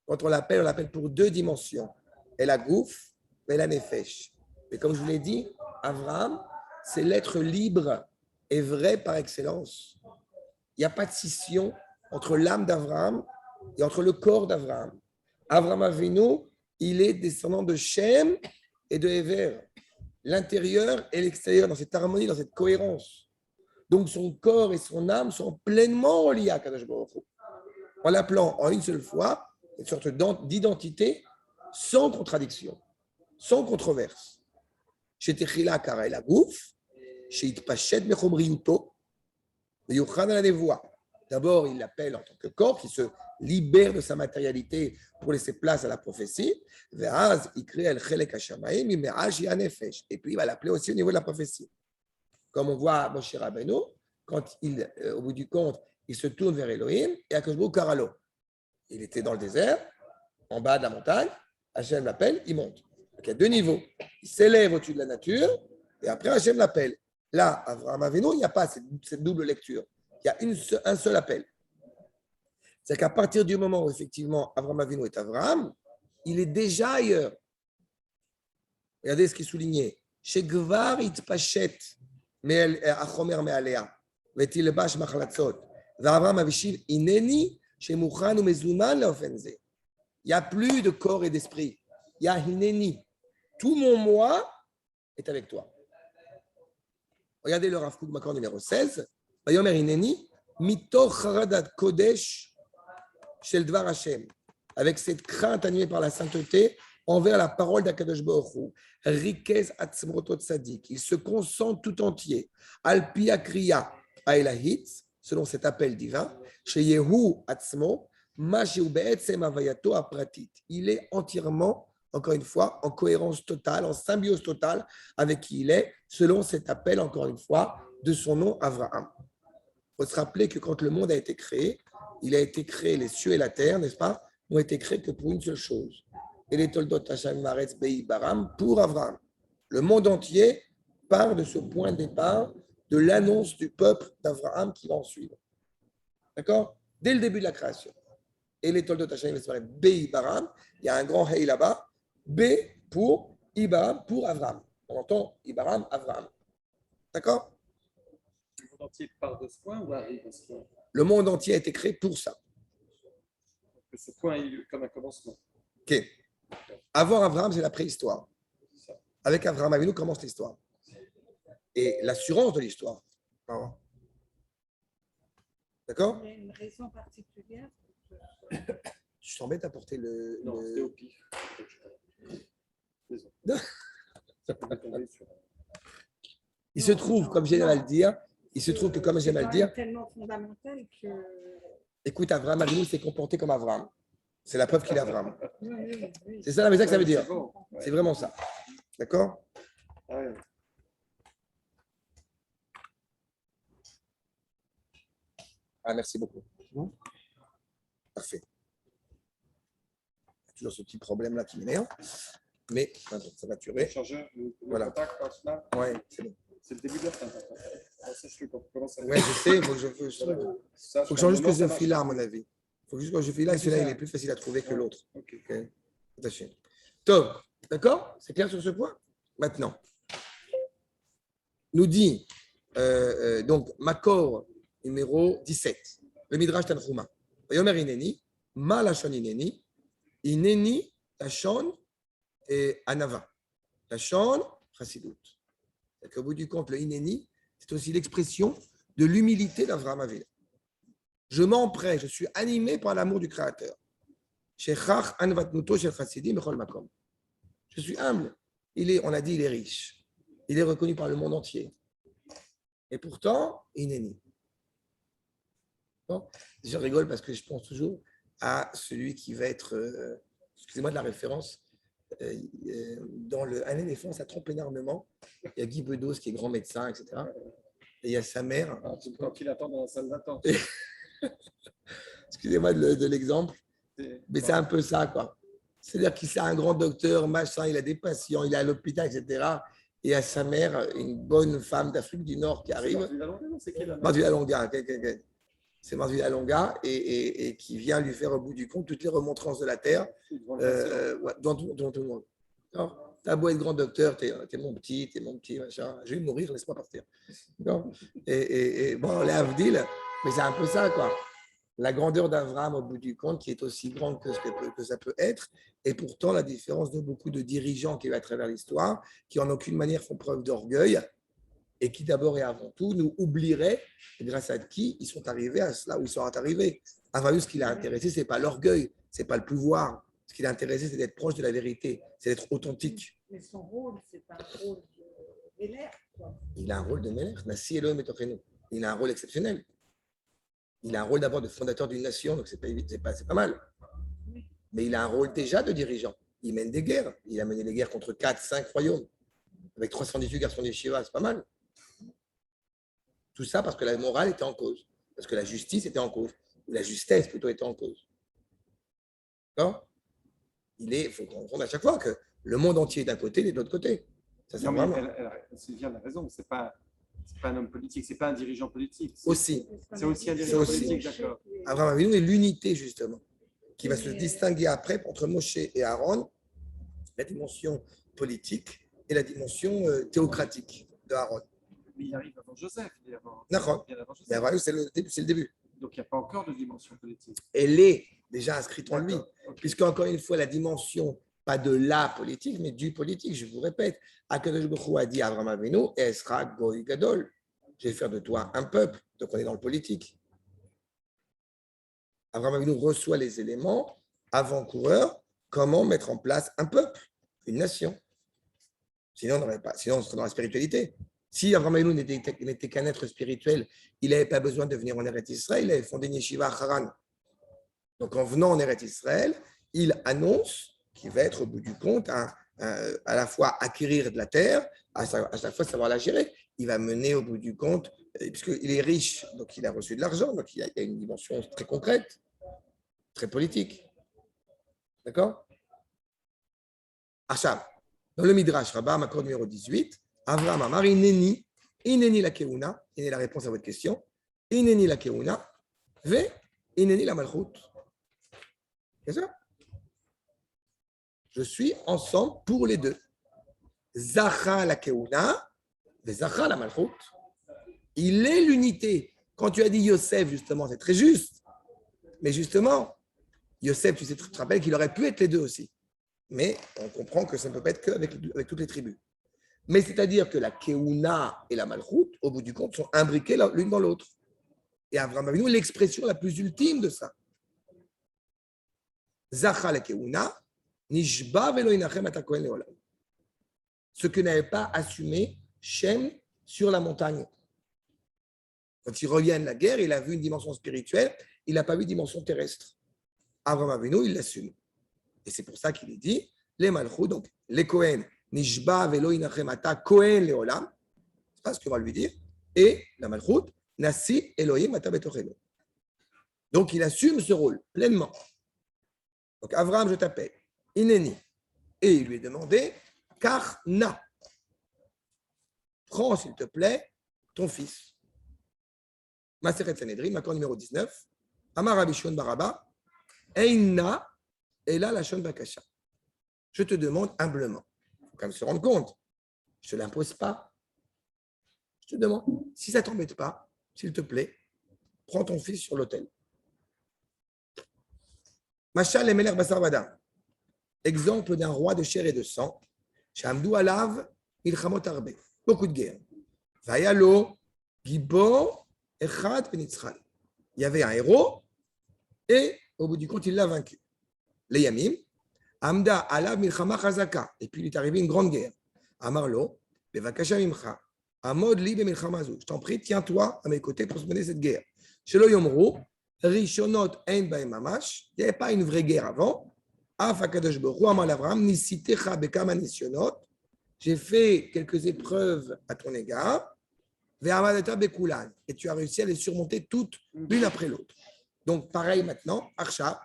Quand on l'appelle pour 2 dimensions. Et la gouf et la nefesh. Mais comme je vous l'ai dit, Avraham, c'est l'être libre et vrai par excellence. Il n'y a pas de scission entre l'âme d'Avraham et entre le corps d'Avraham. Avraham Avinu, il est descendant de Shem et de Hever. L'intérieur et l'extérieur, dans cette harmonie, dans cette cohérence. Donc son corps et son âme sont pleinement reliés à Kadosh Baruch Hu. En l'appelant en une seule fois, une sorte d'identité sans contradiction, sans controverse. Chez Techila Kara el Agouf, chez Itpachet Mechomriuto, Yuchan la Nevoa. D'abord, il l'appelle en tant que corps qui se libère de sa matérialité pour laisser place à la prophétie. Et puis, il va l'appeler aussi au niveau de la prophétie. Comme on voit Moshe Rabbeinu, quand au bout du compte, il se tourne vers Elohim et Akadosh Baruch Hu Karalo. Il était dans le désert, en bas de la montagne, Hachem l'appelle, il monte. Donc il y a 2 niveaux. Il s'élève au-dessus de la nature et après Hachem l'appelle. Là, Avraham Avinu, il n'y a pas cette double lecture. Il y a un seul appel. C'est qu'à partir du moment où effectivement Avraham Avinu est Avraham, il est déjà ailleurs. Regardez ce qui est souligné. Chez Gvar Itpachet Achomer Mealea, Vetilbash Machlatzot, Avraham Avishiv Ineni, chez Mouchan ou Mezuman Leofenze. Il n'y a plus de corps et d'esprit. Il y a Hineni. Tout mon moi est avec toi. Regardez le Rav Kook Makor numéro 16. Vayomer Hineni, Mitoch Haradat Kodesh Shel Dvar Hashem. Avec cette crainte animée par la sainteté envers la parole d'Akadosh Baruch Hu. Rikez Atzmrotot Tzadik. Il se concentre tout entier. Alpi Akriya Aelahit, selon cet appel divin. Chez Yehu Atzmo. Il est entièrement, encore une fois, en cohérence totale, en symbiose totale avec qui il est, selon cet appel, encore une fois, de son nom Avraham. Il faut se rappeler que quand le monde a été créé, il a été créé, les cieux et la terre, n'est-ce pas, n'ont été créés que pour une seule chose. Et les Toldot Hashem Maretz Bei Baram pour Avraham. Le monde entier part de ce point de départ de l'annonce du peuple d'Avraham qui va en suivre. D'accord? Dès le début de la création. Et les Toldot Hashem B Ibaram, il y a un grand Hey là-bas, B pour Ibaram, pour Avram. On entend Ibaram, Avram. D'accord? Le monde entier part de ce point ou arrive à ce point? Le monde entier a été créé pour ça. Que ce point ait eu comme un commencement. Ok. Avant Avram, c'est la préhistoire. Avec Avram Avinu commence l'histoire. Et l'assurance de l'histoire. D'accord? Il y a une raison particulière. Je t'embête à porter le. Non, le- c'était au pif. Désolé. Non. On est tombé sur- Il se trouve, comme j'aime à le dire, C'est tellement fondamental que. écoute, Abraham Avinu s'est comporté comme Abraham. C'est la preuve qu'il est Abraham. Oui. C'est ça la que ça veut dire. C'est bon. Ouais. C'est vraiment ça. D'accord? Ah ouais. Ah, merci beaucoup. Parfait. Toujours ce petit problème-là qui m'énerve. Mais attends, ça va Le tuer. chargeur, le Voilà. contact, passe là. Ouais, c'est bon. C'est le début de la fin. Ça, je commence à. Ouais, je sais, il faut que je Ça, faut que je change juste que ça ce marche fil-là, à pas. mon avis. Il faut juste que je fil-là, et celui-là, il est plus facile à trouver que l'autre. Ok. Ok. Attaché. Top. D'accord? C'est clair sur ce point? Maintenant, nous dit donc Makor numéro 17, le Midrash Tanchuma. Yomer Ineni, Ma Lachon Ineni, Ineni Lachon et Anava. Lachon, Chassidut. C'est qu'au bout du compte, le Ineni, c'est aussi l'expression de l'humilité d'Avraham Avinu. Je m'empresse, je suis animé par l'amour du Créateur. Shechach Anvatnuto Shel Chassidim Bechol Makom. Je suis humble. On a dit, il est riche. Il est reconnu par le monde entier. Et pourtant, Ineni. Bon, je rigole parce que je pense toujours à celui qui va être, excusez-moi de la référence, dans le Un éléphant, ça trompe énormément. Il y a Guy Bedos qui est grand médecin, etc. Et il y a sa mère. Quand il attend dans la salle d'attente. Excusez-moi de l'exemple, mais c'est un peu ça, quoi. C'est-à-dire qu'il c'est un grand docteur, machin, il a des patients, il est à l'hôpital, etc. Et à sa mère, une bonne femme d'Afrique du Nord qui arrive. C'est qui là? Marzouila Longa, c'est Marzouila Longa, et qui vient lui faire au bout du compte toutes les remontrances de la Terre devant tout le monde. T'as beau être grand docteur, t'es mon petit, machin. Je vais mourir, laisse-moi partir. Et bon, les Avdil, mais c'est un peu ça, quoi. La grandeur d'Avraham au bout du compte, qui est aussi grande que ça peut être, et pourtant la différence de beaucoup de dirigeants qui à travers l'histoire, qui en aucune manière font preuve d'orgueil, et qui d'abord et avant tout nous oublieraient grâce à qui ils sont arrivés à cela où ils sont arrivés. Avraham, ce qui l'a intéressé, ce n'est pas l'orgueil, ce n'est pas le pouvoir. Ce qui l'a intéressé, c'est d'être proche de la vérité, c'est d'être authentique. Mais son rôle, c'est un rôle d'élève. Il a un rôle de Melech, Nassi Elohim Etochenu. Il a un rôle exceptionnel. Il a un rôle d'abord de fondateur d'une nation, donc c'est pas mal. Mais il a un rôle déjà de dirigeant. Il mène des guerres. Il a mené des guerres contre 4, 5 royaumes, avec 318 garçons des Shiva, c'est pas mal. Tout ça parce que la morale était en cause, parce que la justice était en cause, ou la justesse plutôt était en cause. D'accord? Il faut comprendre à chaque fois que le monde entier est d'un côté, il est de l'autre côté. Ça, Non, mais Sylviane a raison, c'est pas un homme politique, c'est pas un dirigeant politique. Aussi. C'est aussi un dirigeant aussi. politique, d'accord. Abraham Avinu est l'unité, justement, qui va se distinguer après entre Moshe et Aaron, la dimension politique et la dimension théocratique de Aaron. Mais il arrive avant Joseph. Il est avant, D'accord. bien avant Joseph. Mais Abraham, c'est le début. Donc il n'y a pas encore de dimension politique. Elle est déjà inscrite en lui, Ok. puisque encore une fois, la dimension, pas de la politique, mais du politique, je vous répète, Akadosh Baruch Hu a dit à Abraham Avinu, et sera Goy Gadol, je vais faire de toi un peuple, donc on est dans le politique. Abraham Avinu reçoit les éléments avant-coureurs, comment mettre en place un peuple, une nation. Sinon, on serait dans la spiritualité. Si Abraham Avinu n'était qu'un être spirituel, il n'avait pas besoin de venir en Eretz Israël, il avait fondé une yeshiva à Haran. Donc, en venant en Eretz Israël, il annonce qu'il va être au bout du compte à la fois acquérir de la terre, à chaque fois savoir la gérer. Il va mener au bout du compte, puisqu'il est riche, donc il a reçu de l'argent, donc il y a une dimension très concrète, très politique. D'accord? Achab, dans le Midrash Rabbah, Makor numéro 18, Avraham Amar, Ineni la Keuna, il est la réponse à votre question, Ineni la Keuna, ve Ineni la Malchut. C'est ça? Je suis ensemble pour les deux. Zacha la Keuna, ve Zacha la Malchut. Il est l'unité. Quand tu as dit Yosef, justement, c'est très juste. Mais justement, Yosef, tu te rappelles qu'il aurait pu être les deux aussi. Mais on comprend que ça ne peut pas être qu'avec toutes les tribus. Mais c'est-à-dire que la Keuna et la Malchut, au bout du compte, sont imbriquées l'une dans l'autre. Et Avraham Avinu est l'expression la plus ultime de ça. Zacha lekeuna, nishba velo inachem ata kohen leolam. Ce que n'avait pas assumé Shem sur la montagne. Quand il revient de la guerre, il a vu une dimension spirituelle, il n'a pas vu une dimension terrestre. Abraham Avinu, il l'assume. Et c'est pour ça qu'il est dit, les malchut, donc les Kohen, nishba velo inachem ata kohen leolam, c'est pas ce qu'on va lui dire, et la malchut, nasi Elohim ata betochenu. Donc il assume ce rôle pleinement. Donc Abraham, je t'appelle, Ineni. Et il lui est demandé, Karna. Prends, s'il te plaît, ton fils. Maseret Sanhedrin, accord numéro 19. Amar Rabbi Shimon Baraba, Eina, et là la Shon Bakasha. Je te demande humblement. Il faut quand même se rendre compte. Je ne te l'impose pas. Je te demande, si ça ne t'embête pas, s'il te plaît, prends ton fils sur l'autel. Machal et Meler Basar Vada. Exemple d'un roi de chair et de sang. Shamdou alav milchamot arbe. Beaucoup de guerres. Vayalo, Gibor, Echad, Benitzral. Il y avait un héros et au bout du compte, il l'a vaincu. Les Yamim, Amda alav milchama chazaka. Et puis il est arrivé une grande guerre. Amarlo, Bevakasha mimcha. Amod li bemilchamazu. Je t'en prie, tiens-toi à mes côtés pour se mener cette guerre. Shelo yomru, Rishonot ein baem mamash. Il n'y avait pas une vraie guerre avant. Af hakadosh baruch hu amar l'Avraham nisitecha bekama nisyonot. J'ai fait quelques épreuves à ton égard. Ve'amadata bekulan. Et tu as réussi à les surmonter toutes l'une après l'autre. Donc pareil maintenant, Arsha,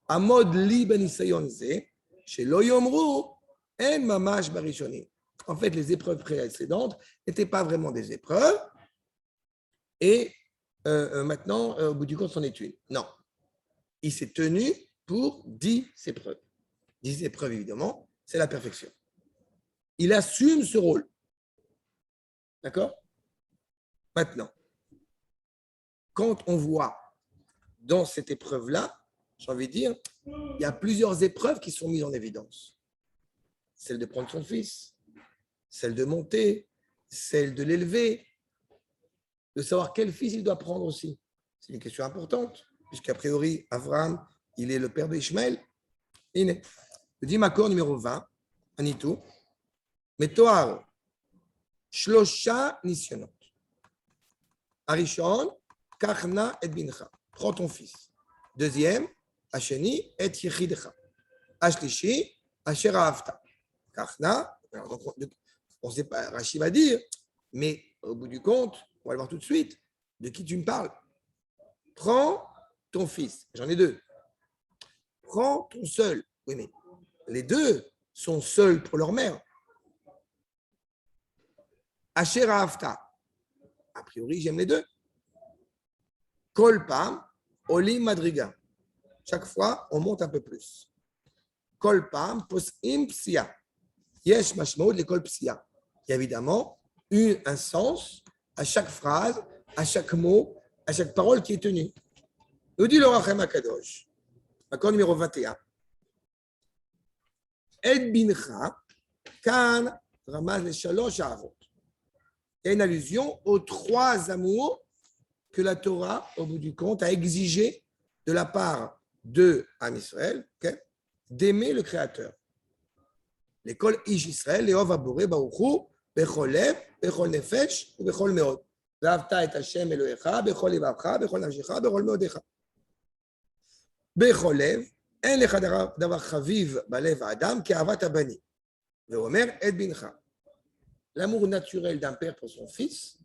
Amod li benisayon ze, shelo yomru en mamash barishonim. En fait, les épreuves précédentes n'étaient pas vraiment des épreuves. Et maintenant, au bout du compte, c'en est une. Non. Il s'est tenu pour 10 épreuves. 10 épreuves, évidemment, c'est la perfection. Il assume ce rôle. D'accord? Maintenant, quand on voit dans cette épreuve-là, j'ai envie de dire, il y a plusieurs épreuves qui sont mises en évidence. Celle de prendre son fils, celle de monter, celle de l'élever, de savoir quel fils il doit prendre aussi. C'est une question importante, puisqu'a priori, Abraham, il est le père d'Ishmaël. Il dit Makor numéro 20, Anitou, Metoar, Shlosha Nisyonot. Arishon, Kachna et Bincha. Prends ton fils. Deuxième, Hacheni et Yechidecha. Ashlishi, Asher Ahavta. Kachna, on ne sait pas, Rashi va dire, mais au bout du compte, on va le voir tout de suite, de qui tu me parles. Prends ton fils. J'en ai 2. Prends ton seul. Oui, mais les 2 sont seuls pour leur mère. Asher Ahavta. A priori, j'aime les 2. Kolpam, Olim Madriga. Chaque fois, on monte un peu plus. Kolpam, Posim Psia. Yesh Mashmaud, l'école Psia. Il y a évidemment un sens à chaque phrase, à chaque mot, à chaque parole qui est tenue. Nous dit le Rachem Akadosh, accord numéro 21. Ed bincha, kan ramaz le shalosh avot. Il y a une allusion aux 3 amours que la Torah, au bout du compte, a exigé de la part de Am Israël, d'aimer le Créateur. L'école Ish Israël, Leov Aboré Baruchu, Bechol Lev, Bechol Nefesh, ou Bechol Meod. Ve'avta et Hashem Elohecha, Bechol Levavcha, Bechol Nafshecha, Bechol Meodecha. Bechol Lev, En lecha davar chaviv balev Adam, ke'avat abani. Ve'omer et bincha. L'amour naturel d'un père pour son fils,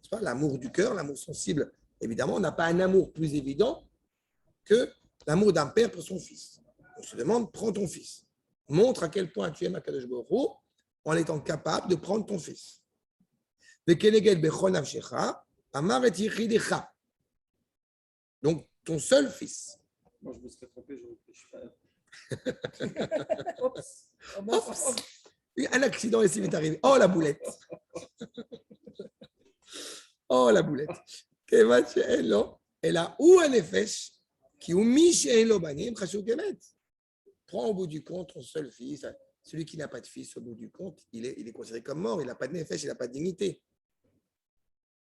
c'est pas l'amour du cœur, l'amour sensible, évidemment, on n'a pas un amour plus évident que l'amour d'un père pour son fils. On se demande, prends ton fils. Montre à quel point tu aimes Akadosh Baruch Hu en étant capable de prendre ton fils. Donc, ton seul fils. Moi, je me serais trompé, je ne réfléchis pas. Oups. Oups. Un accident ici m'est arrivé. Oh, la boulette. Oh, la boulette. Elle a où un effet qui ou Michel Banim, prends au bout du compte ton seul fils. Celui qui n'a pas de fils, au bout du compte, il est considéré comme mort. Il n'a pas de nefesh, il n'a pas de dignité.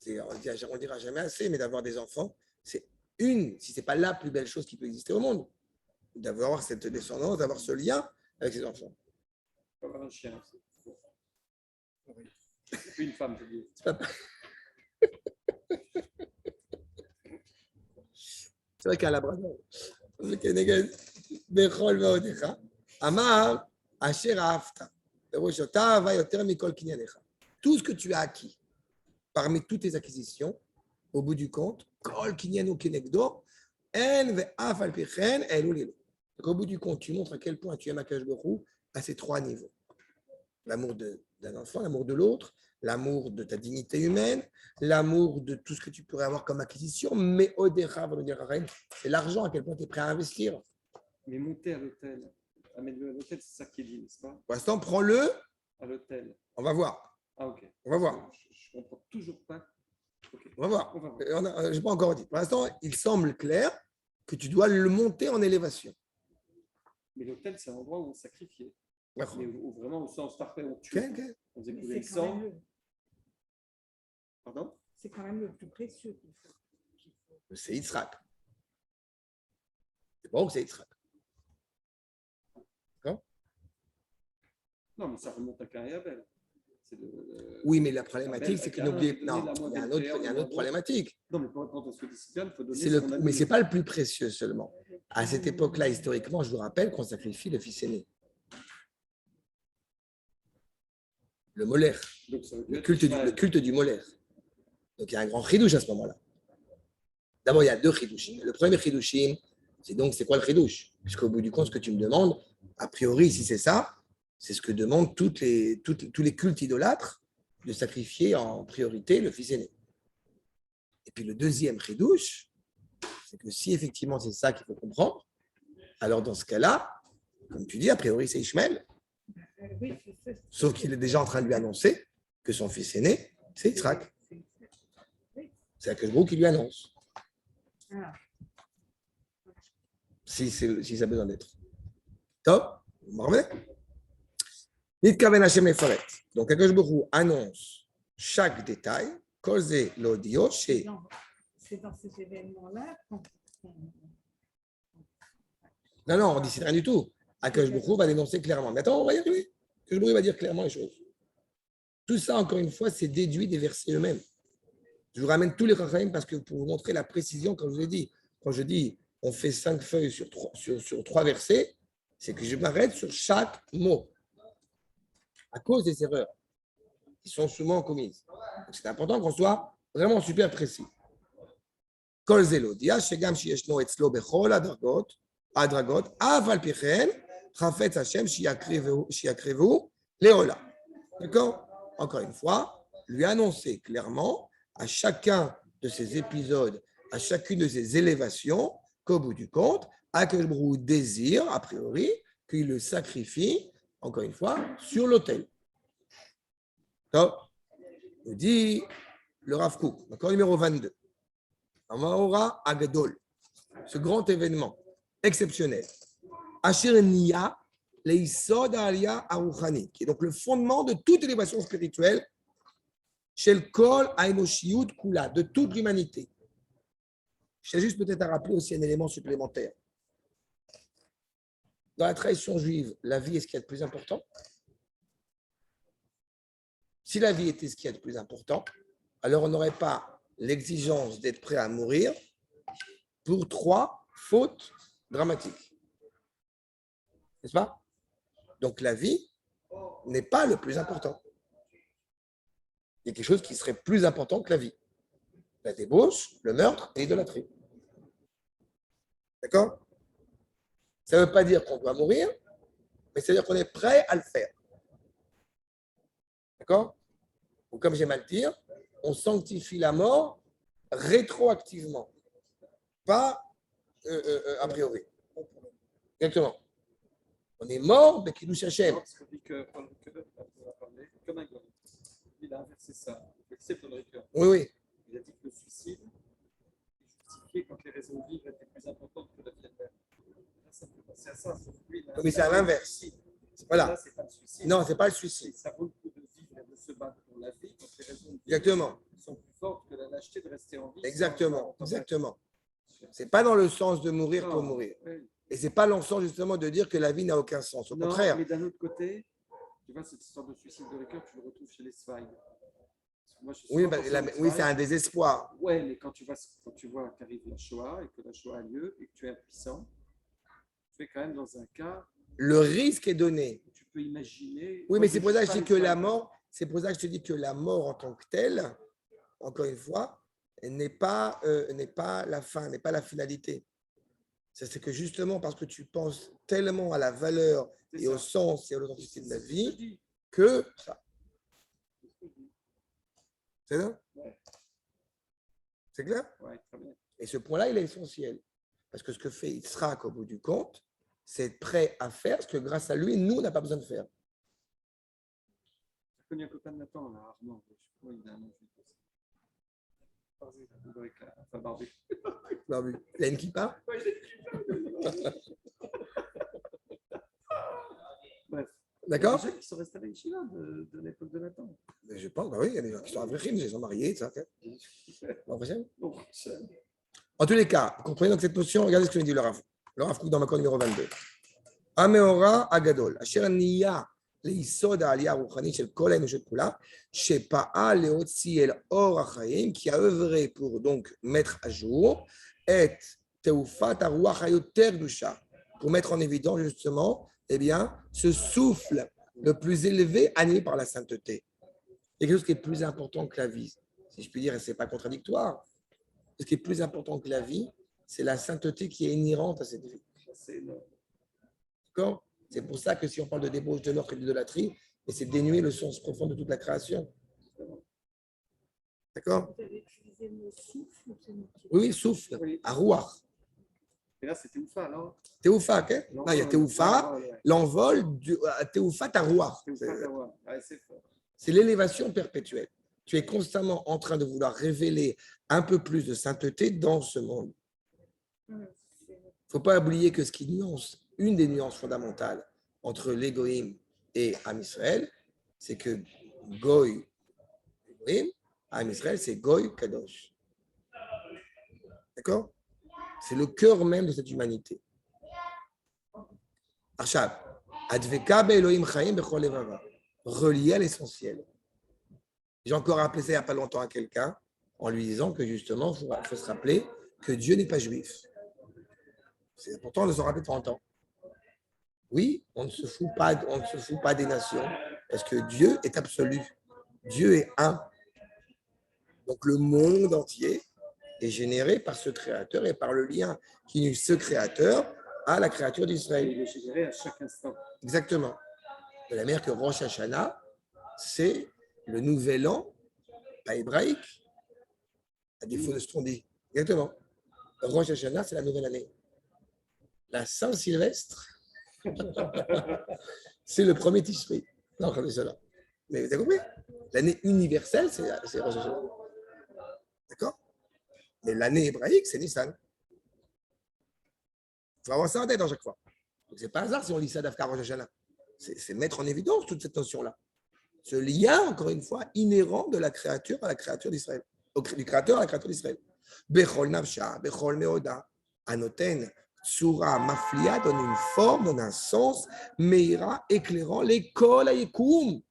On ne dira jamais assez, mais d'avoir des enfants, c'est si ce n'est pas la plus belle chose qui peut exister au monde. d'avoir cette descendance, d'avoir ce lien avec ses enfants. Comme un chien aussi. Puis une femme, je dis. C'est vrai qu'à Labrador, Bechol Veodecha, Amar, Asher Ahavta, Beroshota, Vayoter Mikol Kinyanecha. Tout ce que tu as acquis, parmi toutes tes acquisitions, au bout du compte, Kol Kinyanu Kinegdo, En Ve'af Alpichen, Elul Elu. Donc au bout du compte, tu montres à quel point tu aimes Akash Baruch Hu à ces trois niveaux. L'amour d'un enfant, l'amour de l'autre, l'amour de ta dignité humaine, l'amour de tout ce que tu pourrais avoir comme acquisition, mais Odecha, c'est l'argent, à quel point tu es prêt à investir. Mais monter à l'hôtel, amener à l'hôtel, c'est ça qui est dit, n'est-ce pas? Pour l'instant, prends-le, À l'hôtel. on va voir. Ah, ok. On va voir. Je ne comprends toujours pas. Okay. On va voir. On va voir. Je n'ai pas encore dit. Pour l'instant, il semble clair que tu dois le monter en élévation. Mais l'hôtel, c'est un endroit où on sacrifiait. Ouais. Mais où vraiment, au sens parfait, on tue. Okay. On faisait Mais couler le c'est quand sang. même le- Pardon? c'est quand même le plus précieux qu'il faut. C'est Yitzhak. C'est bon que c'est Yitzhak. Non, mais ça remonte à Cain et Abel. Oui, mais la problématique, c'est que n'oubliez non, pas. Il y a une autre problématique. Non, mais pour répondre à ce que dit Sylviane, il faut donner. Mais ce n'est pas le plus précieux seulement. À cette époque-là, historiquement, je vous rappelle qu'on sacrifie le fils aîné. Le Moler. Le culte du Moler. Donc il y a un grand chidouche à ce moment-là. D'abord, il y a deux chidushim. Le premier chidushim, c'est quoi le chidouche? Puisqu'au bout du compte, ce que tu me demandes, a priori, si c'est ça, c'est ce que demandent tous les cultes idolâtres, de sacrifier en priorité le fils aîné. Et puis le deuxième chidouche, c'est que si effectivement c'est ça qu'il faut comprendre, alors dans ce cas-là, comme tu dis, a priori c'est Ishmael. Oui, c'est ça. Sauf qu'il est déjà en train de lui annoncer que son fils aîné, c'est Yitzhak. C'est Akash Baruch Hu qui lui annonce. Ah. Si ça a besoin d'être. Top, vous me revenez? Nitkaven Hashem Mefaret. Donc Akash Baruch Hu annonce chaque détail. Kolze l'odio chez. C'est dans ces événements-là qu'on. Non, on ne dit rien du tout. Akash Baruch Hu va l'énoncer clairement. Mais attends, on va y arriver. Akash Baruch Hu va dire clairement les choses. Tout ça, encore une fois, c'est déduit des versets eux-mêmes. Je vous ramène tous les Chachamim parce que pour vous montrer la précision, comme je vous ai dit, quand je dis on fait 5 feuilles sur 3 versets, c'est que je m'arrête sur chaque mot à cause des erreurs qui sont souvent commises. Donc c'est important qu'on soit vraiment super précis. Kol zelodia, shegam sheyeshno etzlo bechol adragot, aval pichen, chafetz Hashem shiakrevu leola. D'accord? Encore une fois, lui annoncer clairement à chacun de ces épisodes, à chacune de ces élévations, qu'au bout du compte, Akash Baruch Hu désire, a priori, qu'il le sacrifie, encore une fois, sur l'autel. Donc, nous dit le Rav Kook, encore numéro 22. Amaora Agadol, ce grand événement exceptionnel. Asher Niya Leisod Aliyah Aruchani, qui est donc le fondement de toute élévation spirituelle. Chez le Kol Aenoshiyut Kula, de toute l'humanité. Je tiens juste peut-être à rappeler aussi un élément supplémentaire. Dans la tradition juive, la vie est ce qu'il y a de plus important. Si la vie était ce qu'il y a de plus important, alors on n'aurait pas l'exigence d'être prêt à mourir pour 3 fautes dramatiques. N'est-ce pas? Donc la vie n'est pas le plus important. Il y a quelque chose qui serait plus important que la vie. La débauche, le meurtre et l'idolâtrie. D'accord? Ça ne veut pas dire qu'on doit mourir, mais ça veut dire qu'on est prêt à le faire. D'accord? Ou comme j'aime à le dire, on sanctifie la mort rétroactivement, pas a priori. Exactement. On est mort, mais qui nous cherche. Parce qu'on dit que Paul Ricoeur a parlé comme un gars. Il a inversé ça. C'est Paul Ricoeur. Oui. Il a dit que le suicide est justifié quand les raisons de vivre étaient plus importantes que la vie elle-même. Ça peut passer à ça. Lui, Mais c'est à l'inverse. Voilà. Là, c'est pas le suicide. Non, ce n'est pas le suicide. Ça vaut le coup de vivre et de se battre pour la vie quand les raisons de vivre Exactement. sont plus fortes que la lâcheté de rester en vie. Exactement. Exactement. Ce n'est pas dans le sens de mourir pour mourir. Oui. Et ce n'est pas l'ensemble justement de dire que la vie n'a aucun sens. Au Non, contraire. mais d'un autre côté, tu vois, cette histoire de suicide de cœur, tu le retrouves chez les Zweig. Moi, je suis Oui, 100% oui, c'est Zweig. un désespoir. Ouais, mais quand tu vois qu'arrive la Shoah et que la Shoah a lieu et que tu es impuissant, tu es quand même dans un cas Le risque est donné. où tu peux imaginer. Oui, Moi, mais je c'est pour ça que je juge dis pas que les la Zweig. mort, c'est pour ça que je te dis que la mort en tant que telle, encore une fois, n'est pas la fin, n'est pas la finalité. C'est que justement parce que tu penses tellement à la valeur C'est et au ça. sens et à l'authenticité de la C'est ce que je vie dis. que ça. C'est ce que je dis. C'est ça? Ouais. C'est clair? Ouais, très bien. Et ce point-là, il est essentiel. Parce que ce que fait Yitzhak au bout du compte, c'est être prêt à faire ce que grâce à lui, nous, on n'a pas besoin de faire. J'ai connu un copain de Nathan, là, Armand. Je sais pas, il a un nom, je sais pas. Enfin, barbu. Barbu. Il a une kippa? Ouais, bref. Il y a D'accord? des gens qui sont restés à l'Yeshiva de l'époque de Nathan. Mais je pense, bah oui, il y a des gens qui sont avrechim, ils sont mariés, ça. Bon, En tous les cas, vous comprenez donc cette notion, regardez ce que nous dit le Rav. Le Rav Kook dans Makor numéro 22. Ameora Agadol, Asher Niya ליסוד העלייה הרוחנית של כל האנושות כולה, שפעל להוציא אל אור החיים, qui a œuvré pour donc mettre à jour את תעופת הרוח היותר קדושה, pour mettre en évidence justement, eh bien, ce souffle le plus élevé animé par la sainteté. Il y a quelque chose qui est plus important que la vie, si je puis dire, et ce n'est pas contradictoire. Ce qui est plus important que la vie, c'est la sainteté qui est inhérente à cette vie. D'accord? C'est pour ça que si on parle de débauche de l'or et d'idolâtrie, c'est dénuer le sens profond de toute la création. D'accord? Vous avez utilisé le mot souffle ou c'est nous qui- Oui, souffle, Oui. arouar. Et là, c'est Théoufa, non? Théoufa, ok? Non, il y a Théoufa, l'envol, Théoufa tarouar. C'est fort. C'est l'élévation perpétuelle. Tu es constamment en train de vouloir révéler un peu plus de sainteté dans ce monde. Il ne faut pas oublier que ce qui nuance, une des nuances fondamentales entre l'égoïme et Am Israël, c'est que Goy, égoïme, Am Israël, c'est Goy Kadosh. D'accord? C'est le cœur même de cette humanité. Arshab, Adveka Elohim Chaim Bechol Levava, relié à l'essentiel. J'ai encore rappelé ça il n'y a pas longtemps à quelqu'un en lui disant que justement, il faut se rappeler que Dieu n'est pas juif. C'est important de se rappeler de 30 ans. Oui, on ne se fout pas des nations parce que Dieu est absolu. Dieu est un. Donc le monde entier est généré par ce créateur et par le lien qui unit ce créateur à la créature d'Israël. Il est généré à chaque instant. Exactement. De la manière que Rosh Hashanah, c'est le nouvel an, pas hébraïque, à défaut de ce qu'on dit. Exactement. Rosh Hashanah, c'est la nouvelle année. La Saint-Sylvestre, c'est le premier Tishri. Non, comme ça là. Mais vous avez compris? L'année universelle, c'est Rosh Hashanah. D'accord? Mais l'année hébraïque, c'est Nissan. Il faut avoir ça en tête à chaque fois. Ce n'est pas hasard si on lit ça d'Afka Rosh Hashanah. C'est mettre en évidence toute cette notion-là. Ce lien, encore une fois, inhérent de la créature à la créature d'Israël. Du créateur à la créature d'Israël. Bechol Nafsha, Bechol Meoda, Anoten, Tsura, Maflia donne une forme, donne un sens, Meira, éclairant, l'école à Yekoum.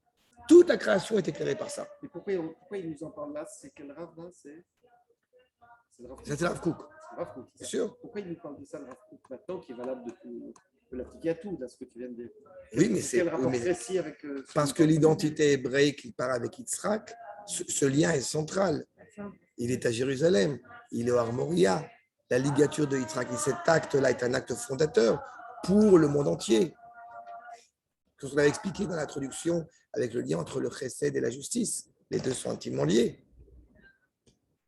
Toute la création est éclairée par ça. Et pourquoi il nous en parle là? C'est quel Rav là? C'est le Rav Kook. Ça, c'est Rav Kook. C'est le Rav Kook, c'est Bien ça. sûr. Pourquoi il nous parle de ça, le Rav Kook, maintenant, qui est valable de tout? De l'appliquer à tout, là, ce que tu viens de dire. Oui, mais c'est. Quel rapport oui, mais précis avec. parce que l'identité hébraïque qui part avec Yitzhak, ce lien est central. Il est à Jérusalem, il est au Har Moria. La ligature de Yitzhak, et cet acte-là est un acte fondateur pour le monde entier. Comme on avait expliqué dans l'introduction avec le lien entre le chesed et la justice. Les deux sont intimement liés.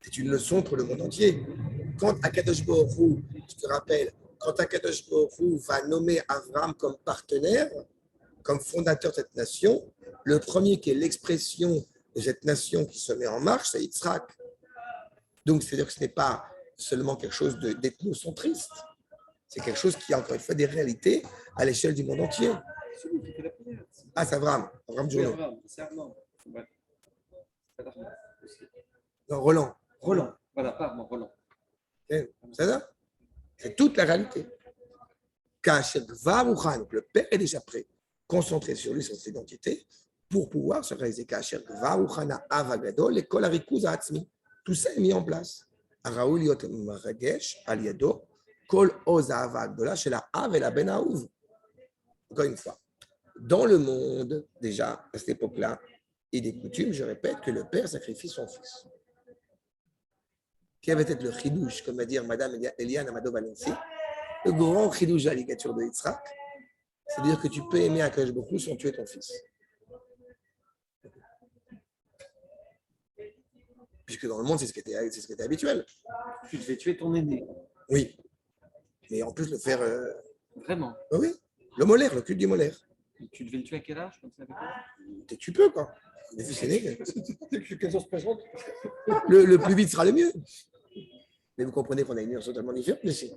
C'est une leçon pour le monde entier. Quand Akadosh Baruch Hu, je te rappelle, quand Akadosh Baruch Hu va nommer Avram comme partenaire, comme fondateur de cette nation, le premier qui est l'expression de cette nation qui se met en marche, c'est Yitzhak. Donc, c'est-à-dire que ce n'est pas seulement quelque chose d'ethnocentriste, c'est quelque chose qui a encore une fois des réalités à l'échelle du monde entier. Celui qui fait la prière. Ah, c'est Avram Oui, Journo. Avram, c'est Armand. Ouais. C'est Armand aussi. Non, Roland. Voilà, pas Armand, Roland. C'est ça? C'est toute la réalité. Kasher Gvaruchan, donc le père est déjà prêt, concentré sur lui, sur cette identité, pour pouvoir se réaliser. Kasher Gvaruchana Avagadol, l'école Arikuz Atzmi. Tout ça est mis en place. Raoul Yot Maragesh, Aliado, Kol Oza Avagdola, chez la Av et la Ben Aouv. Encore une fois, dans le monde, déjà, à cette époque-là, et des coutumes, je répète que le père sacrifie son fils. Qui avait peut-être le chidouche, comme va dire Madame Eliane Amado Valenci, le grand chidouche de la ligature de Yitzhak, c'est-à-dire que tu peux aimer Akadosh Baruch Hu sans tuer ton fils. Puisque dans le monde, c'est ce qui était habituel. Tu devais tuer ton aîné. Oui. Mais en plus, le faire. Vraiment. Oui. Le molaire, le culte du molaire. Tu devais le tuer à quel âge comme ça avec toi? Dès que tu peux, quoi. Les fils aînés. Dès que l'occasion se présente. Le plus vite sera le mieux. Mais vous comprenez qu'on a une nuance totalement différente ici.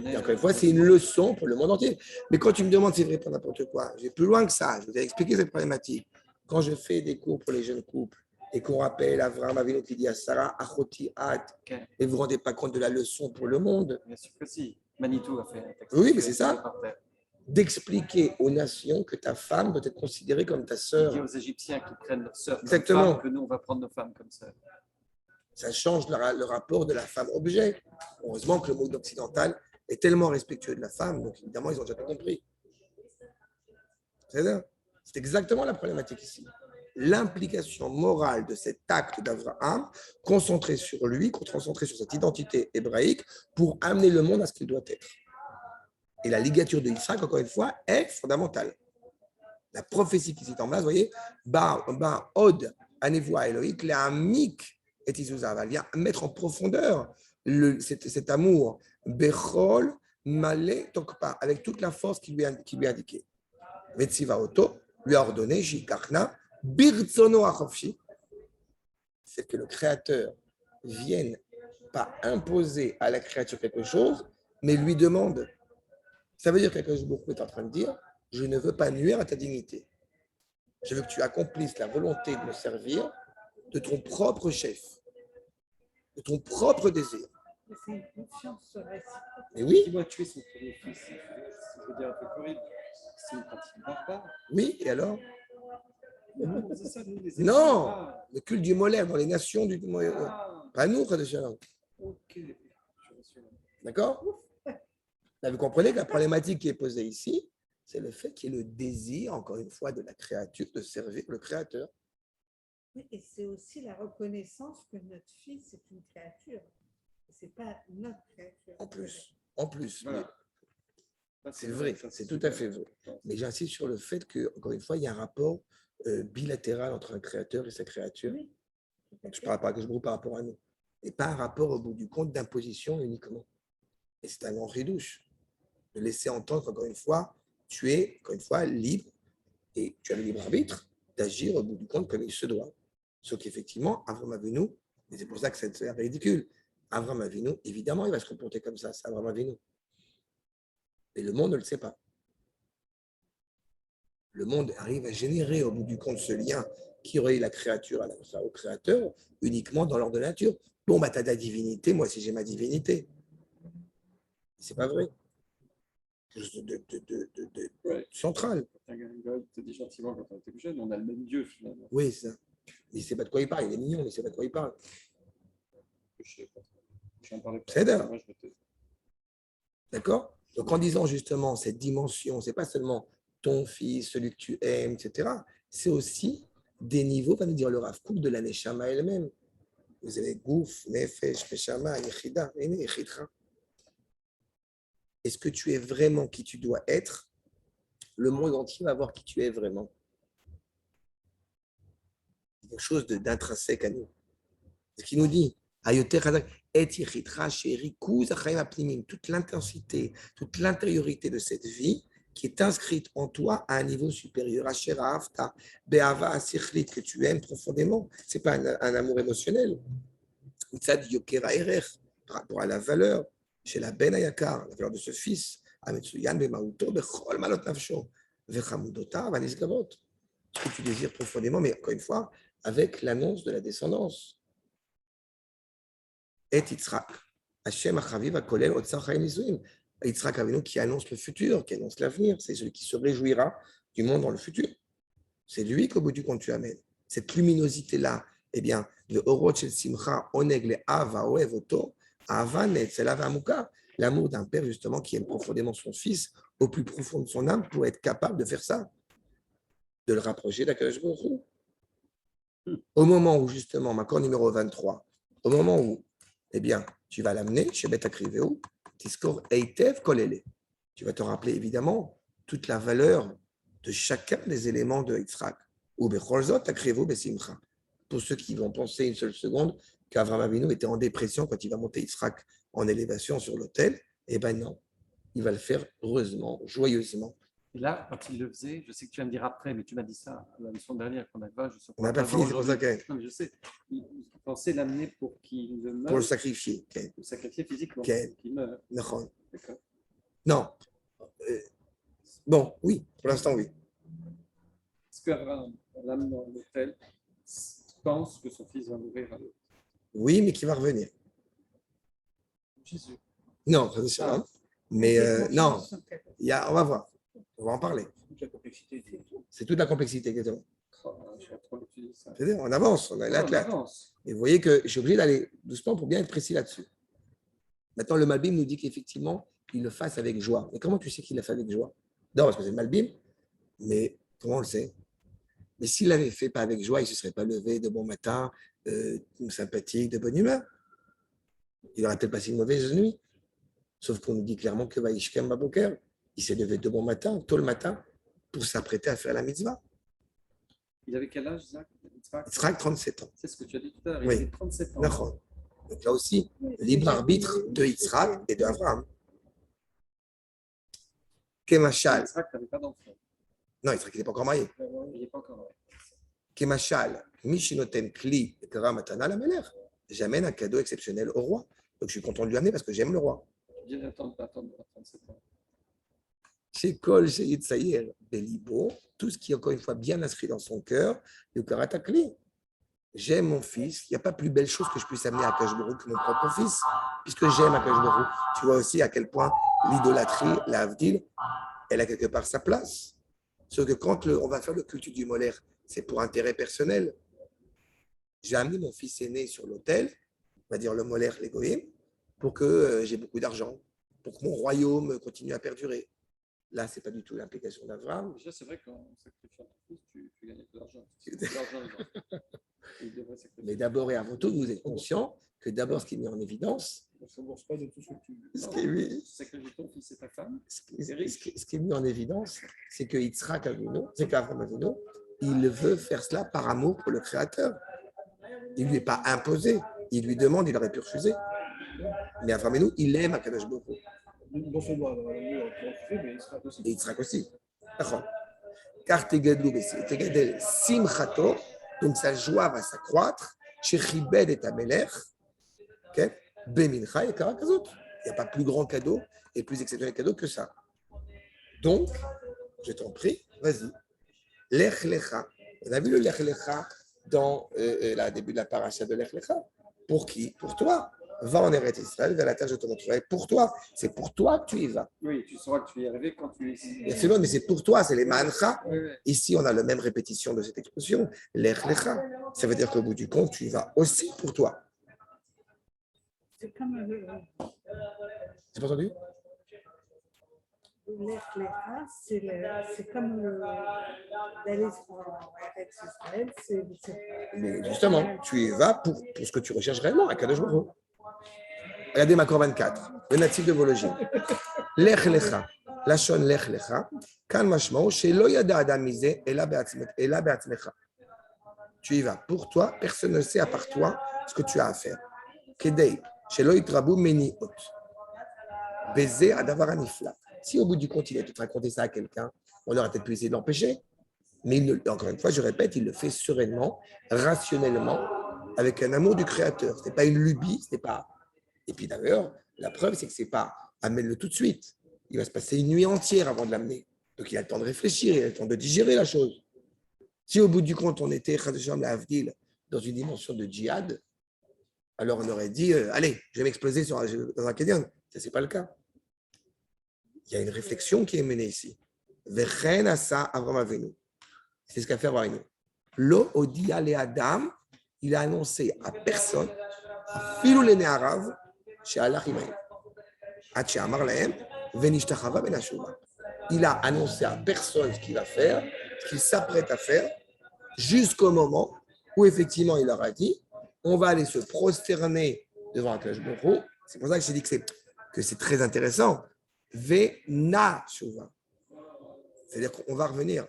Et encore une fois, c'est une leçon pour le monde entier. Mais quand tu me demandes si c'est vrai pour n'importe quoi, je vais plus loin que ça. Je vous ai expliqué cette problématique. Quand je fais des cours pour les jeunes couples et qu'on rappelle Avraham Avinu qui dit à Sarah, Achoti At, Okay. et vous ne vous rendez pas compte de la leçon pour le monde, Bien sûr que si. Manitou a fait un texte. Oui, mais c'est ça. D'expliquer aux nations que ta femme doit être considérée comme ta Il sœur. dit aux Égyptiens qui prennent leurs sœurs comme Exactement. femmes, que nous, on va prendre nos femmes comme sœurs. Ça change le rapport de la femme-objet. Heureusement que le monde occidental est tellement respectueux de la femme, donc évidemment, ils ont déjà tout compris. C'est exactement la problématique ici. L'implication morale de cet acte d'Abraham, concentré sur lui, concentré sur cette identité hébraïque, pour amener le monde à ce qu'il doit être. Et la ligature de Yitzhak, encore une fois, est fondamentale. La prophétie qui s'est en place, vous voyez, Od, Anevoa Eloïk, l'amik et Tizouza, va vient mettre en profondeur cet amour, Bechol, Malé, Tokpa, avec toute la force qui lui est indiquée. Vetsiva Oto lui a ordonné, Jikachna, Birtsono Achofshi, c'est que le Créateur vienne pas imposer à la créature quelque chose, mais lui demande. Ça veut dire que Akadosh Baruch Hu est en train de dire, je ne veux pas nuire à ta dignité. Je veux que tu accomplisses la volonté de me servir de ton propre chef, de ton propre désir. C'est une confiance réciproque. Mais oui, Qui doit tuer son premier fils, je veux dire un peu horrible, c'est une pratique barbare. oui, et alors? Non, c'est ça, nous, les Non, Égyptiens. le culte du molaire dans les nations du Ah, pas nous, frère de Shalom. ok. Je reçois. D'accord? Là, vous comprenez que la problématique qui est posée ici, c'est le fait qu'il y ait le désir, encore une fois, de la créature de servir le Créateur. Oui, et c'est aussi la reconnaissance que notre fils est une créature. Ce n'est pas notre créature. En plus, Voilà. mais c'est vrai, c'est tout à fait vrai. Mais j'insiste sur le fait que, encore une fois, il y a un rapport bilatéral entre un créateur et sa créature. Oui, tout à Je fait. parle pas que je par rapport à nous. Et pas un rapport au bout du compte d'imposition uniquement. Et c'est un grand ridouche de laisser entendre qu'encore une fois, tu es, encore une fois, libre et tu as le libre arbitre d'agir au bout du compte comme il se doit. Sauf qu'effectivement, Avraham Avinu, et c'est pour ça que c'est ridicule, Avraham Avinu, évidemment, il va se comporter comme ça, c'est Avraham Avinu. Et le monde ne le sait pas. Le monde arrive à générer au bout du compte ce lien qui relie la créature au créateur uniquement dans l'ordre de la nature. Bon, bah, tu as ta divinité, moi aussi j'ai ma divinité. C'est pas vrai. Ouais. Central. Un gars te dit gentiment quand on était plus jeune, on a le même Dieu finalement. Oui, c'est ça. Mais il ne sait pas de quoi il parle. Il est mignon, mais il ne sait pas de quoi il parle. Je sais pas. J'en parlais pas. C'est d'accord. Moi, je me tais. D'accord? Donc en disant justement cette dimension, ce n'est pas seulement ton fils, celui que tu aimes, etc. C'est aussi des niveaux, va nous dire le Rav Kook, de la Neshama elle-même. Vous avez Gouf, Nefesh, Neshama, Yechida, et Yechidra. Est-ce que tu es vraiment qui tu dois être? Le monde entier va voir qui tu es vraiment. C'est quelque chose d'intrinsèque à nous. Ce qui nous dit, toute l'intensité, toute l'intériorité de cette vie qui est inscrite en toi à un niveau supérieur. Que tu aimes profondément. Ce n'est pas un amour émotionnel. Par rapport à la valeur, chez la Ben Ayakar, la valeur de ce fils, ce que tu désires profondément, mais encore une fois, avec l'annonce de la descendance. Et Yitzhak, Hashem Achaviv Akolel Otsar Chaim Nisuim. Yitzhak Avinu qui annonce le futur, qui annonce l'avenir. C'est celui qui se réjouira du monde dans le futur. C'est lui qu'au bout du compte tu amènes. Cette luminosité-là, eh bien, le Orot Shel Simcha, Oneg le Ava, Oev Oto, Ava Netzel Ava Amuka, l'amour d'un père justement qui aime profondément son fils au plus profond de son âme pour être capable de faire ça, de le rapprocher d'Akadosh Baruch Hu. Au moment où justement, ma corps numéro 23, au moment où, eh bien, tu vas l'amener chez Bet Akriveu, Tiskor Eitev Kolele. Tu vas te rappeler évidemment toute la valeur de chacun des éléments de Yitzhak. Ou Becholzot Akriveu Besimcha. Pour ceux qui vont penser une seule seconde qu'Avraham Avinu était en dépression quand il va monter Yitzhak en élévation sur l'autel, eh bien non, il va le faire heureusement, joyeusement. Et là, quand il le faisait, je sais que tu vas me dire après, mais tu m'as dit ça à la leçon dernière qu'on avait, je sais On n'a pas fini, c'est pour ça que Non, mais je sais. Il pensait l'amener pour qu'il le meure, pour le sacrifier. pour le sacrifier physiquement, Ok. pour qu'il meure. D'accord. D'accord. Non. Bon, oui, pour l'instant, oui. Est-ce qu'Abraham, en l'amenant à l'autel, pense que son fils va mourir à l'autel? Oui, mais qui va revenir. Jésus. Non, ça, c'est sûr, hein. Mais non, on va voir. On va en parler. Toute la complexité. C'est toute la complexité, exactement. Je vais trop l'utiliser ça. C'est-à-dire, on avance, on est là, On là. avance. Et vous voyez que je suis obligé d'aller doucement pour bien être précis là-dessus. Maintenant, le Malbim nous dit qu'effectivement, il le fasse avec joie. Mais comment tu sais qu'il l'a fait avec joie? Non, parce que c'est le Malbim. Mais comment on le sait? Mais s'il l'avait fait pas avec joie, il ne se serait pas levé de bon matin, sympathique, de bonne humeur. Il aurait peut-être passé une mauvaise nuit. Sauf qu'on nous dit clairement que Vaishkem Baboker, il s'est levé de bon matin, tôt le matin, pour s'apprêter à faire la mitzvah. Il avait quel âge, Isaac? Yitzhak, 37 ans. C'est ce que tu as dit tout à l'heure. Oui. Il avait 37 ans. D'accord. Donc là aussi, libre arbitre de Yitzhak et d'Abraham. Kemachal. Isaac n'avait pas d'enfant. Non, Yitzhak n'est pas encore marié. Il n'est pas encore marié. Kemachal, Mishinoten Kli, Kara Matana la Meler. J'amène un cadeau exceptionnel au roi. Donc je suis content de lui amener parce que j'aime le roi. Viens attendre à 37 ans. Chez Kol, chez Yitzhaïr, Belibo, tout ce qui est encore une fois bien inscrit dans son cœur, le Karatakli. J'aime mon fils, il n'y a pas plus belle chose que je puisse amener à Kajbourou que mon propre fils, puisque j'aime à Kajbourou. Tu vois aussi à quel point l'idolâtrie, la Havdil, elle a quelque part sa place. Sauf que quand on va faire le culte du molaire, c'est pour intérêt personnel. J'ai amené mon fils aîné sur l'autel, on va dire le molaire, l'égoïme, pour que j'ai beaucoup d'argent, pour que mon royaume continue à perdurer. Là, ce n'est pas du tout l'implication d'Abraham. Déjà, c'est vrai qu'en sacrifiant ton fils, tu gagnais de l'argent. De l'argent, il devrait sacrifier. Mais d'abord et avant tout, vous êtes conscient que d'abord, ce qui est mis en évidence, On ne s'embourse pas de tout ce que tu veux. ce qui est mis, Tu sacrifies ton fils et ta femme. ce qui est mis en évidence, c'est que Yitzhak Avinu, c'est qu'Abraham Avinu, il veut faire cela par amour pour le Créateur. Il ne lui est pas imposé. Il lui demande, il aurait pu refuser. Mais Abraham Avinu, il aime Akadosh Baruch Hu. Non seulement avoir l'amour pour le fait, mais il sera aussi. Et Yitzhak aussi. D'accord. Car Tegadel Simchato, donc sa joie va s'accroître, chez Chibed et Amelech, Bemincha et Karakazot. Il n'y a pas plus grand cadeau et plus exceptionnel cadeau que ça. Donc, je t'en prie, vas-y. Lech Lecha. On a vu le Lech Lecha dans le début de la paracha de Lech Lecha. Pour qui? Pour toi. Va en Eretz Israël, vers la terre, je te montrerai. Pour toi. C'est pour toi que tu y vas. Oui, tu sauras que tu y es arrivé quand tu es ici. Bien sûr, mais c'est pour toi, c'est les mancha. Oui, oui. Ici, on a la même répétition de cette expression, l'ech lecha. Ça veut dire qu'au bout du compte, tu y vas aussi pour toi. C'est comme C'est pas entendu? l'Echlecha, c'est comme d'aller en Eretz Israël, Mais justement, tu y vas pour ce que tu recherches réellement, à Kadosh Baruch Hu. Regardez Makor 24, le natif de Vologine. Lech lecha, lachon lech lecha, kan mashmao, shelo yada adam mizeh, ela be'atzmecha. Tu y vas pour toi, personne ne sait à part toi ce que tu as à faire. Kedei, shelo yitrabu meniot. Baiser adavar anifla. Si au bout du compte, il a peut-être raconté ça à quelqu'un, on aurait peut-être pu essayer de l'empêcher. Mais encore une fois, je répète, il le fait sereinement, rationnellement, avec un amour du Créateur. Ce n'est pas une lubie, ce n'est pas. Et puis d'ailleurs, la preuve, c'est que ce n'est pas amène-le tout de suite. Il va se passer une nuit entière avant de l'amener. Donc il a le temps de réfléchir, il a le temps de digérer la chose. Si au bout du compte, on était dans une dimension de djihad, alors on aurait dit allez, je vais m'exploser dans un Kédian. Ça, ce n'est pas le cas. Il y a une réflexion qui est menée ici. Vechen asa Avraham Avinu. C'est ce qu'a fait Avraham Avinu. Lo odia le Adam, il a annoncé à personne, filou le ne'arav, she'alach imaim. Ad she'amar lahem, venishtachava ben hashuva. Il a annoncé à personne ce qu'il va faire, ce qu'il s'apprête à faire, jusqu'au moment où effectivement il leur a dit, on va aller se prosterner devant Akadosh Baruch Hu. C'est pour ça que j'ai dit que c'est très intéressant. Vena shuva. C'est-à-dire qu'on va revenir.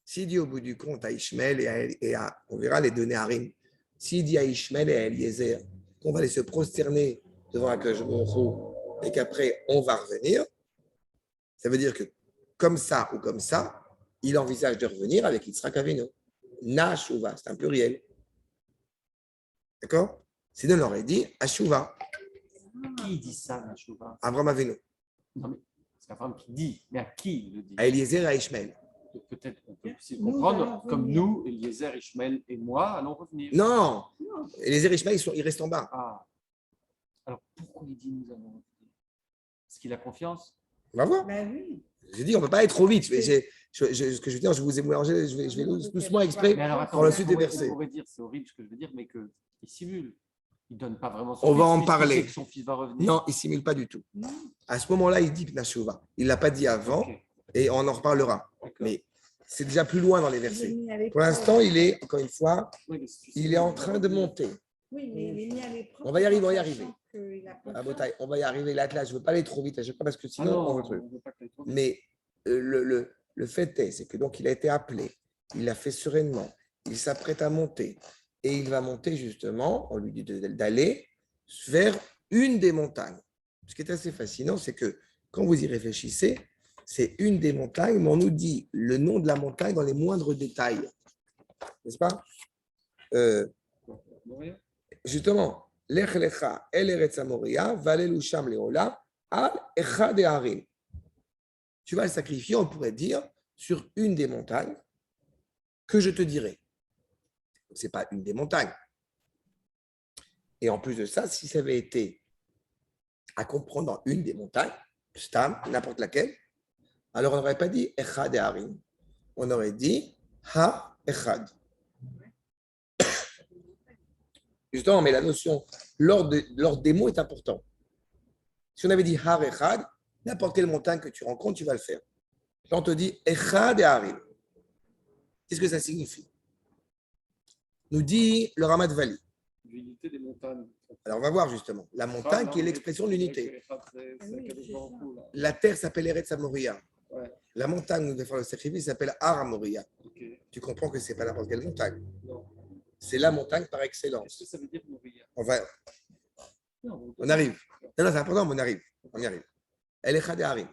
S'il dit au bout du compte à Ishmael et à, on verra les deux Néharim, s'il dit à Ishmael et à Eliezer qu'on va aller se prosterner devant Akadosh Baruch Hu et qu'après on va revenir, ça veut dire que comme ça ou comme ça, il envisage de revenir avec Yitzhak Avinu. Na shuva, c'est un pluriel. D'accord? Sinon, on aurait dit Ashuva. Qui dit ça, la Chouva? Avraham Avinu. Non, mais c'est Abraham qui dit, mais à qui il le dit? À Eliezer et à Ishmael. Peut-être on peut aussi Nous comprendre allons comme revenir. nous, Eliezer, Ishmael et moi allons revenir. Non, Non, Eliezer et Ishmael, ils restent en bas. Ah. Alors pourquoi il dit nous allons revenir? Est-ce qu'il a confiance? On va voir. ben oui. J'ai dit, on ne peut pas aller trop vite. Ce que je veux dire, je vous ai mélangé, je vais doucement exprès. Mais alors Pour attends, la on suite des pourrait- versets. on pourrait dire, c'est horrible ce que je veux dire, mais qu'il simule. Il ne donne pas vraiment son On fils, va en puisqu'il parler. sait que son fils va revenir. Non, il ne simule pas du tout. Non. À ce moment-là, il dit Pnashuva. Il ne l'a pas dit avant Ok, et on en reparlera. d'accord. Mais c'est déjà plus loin dans les Il est versets. mis à l'épreuve. Pour l'instant, il est, encore une fois, Oui, mais si tu il sais, est en train de monter. Oui, mais il est mis à l'épreuve. On va y arriver, on va y sachant arriver. qu'il a À confiance. Botaï, on va y arriver là. Je ne veux pas aller trop vite à chaque fois parce que Ah sinon, non, on on va trouver. ne veut pas que tu ailles trop vite. Mais le fait est, c'est que donc il a été appelé, il l'a fait sereinement, il s'apprête à monter et il va monter justement, on lui dit d'aller vers une des montagnes. Ce qui est assez fascinant, c'est que quand vous y réfléchissez, c'est une des montagnes, mais on nous dit le nom de la montagne dans les moindres détails. N'est-ce pas? Moria? Justement, Lech lecha el eretz Moria, valelu sham leola, al echad harim. Tu vas le sacrifier, on pourrait dire, sur une des montagnes que je te dirai. Ce n'est pas une des montagnes. Et en plus de ça, si ça avait été à comprendre dans une des montagnes, Stam, n'importe laquelle, alors on n'aurait pas dit Echad et Harim. On aurait dit Ha Echad. Justement, mais la notion, l'ordre des mots est important. Si on avait dit Ha Echad, n'importe quelle montagne que tu rencontres, tu vas le faire. Là, on te dit Echad et Harim. Qu'est-ce que ça signifie? Nous dit le Ramat Vali. L'unité des montagnes. Alors, on va voir justement. La montagne qui est l'expression de l'unité. La terre s'appelle Eretz Moria. Ouais. La montagne où nous devons faire le sacrifice s'appelle Har Moria. Ok. Tu comprends que ce n'est pas n'importe quelle montagne. Non. C'est la montagne par Est-ce excellence. que ça veut dire Moria? On Non, arrive. Non, c'est important, mais on arrive. On y arrive. El Echad et Harim.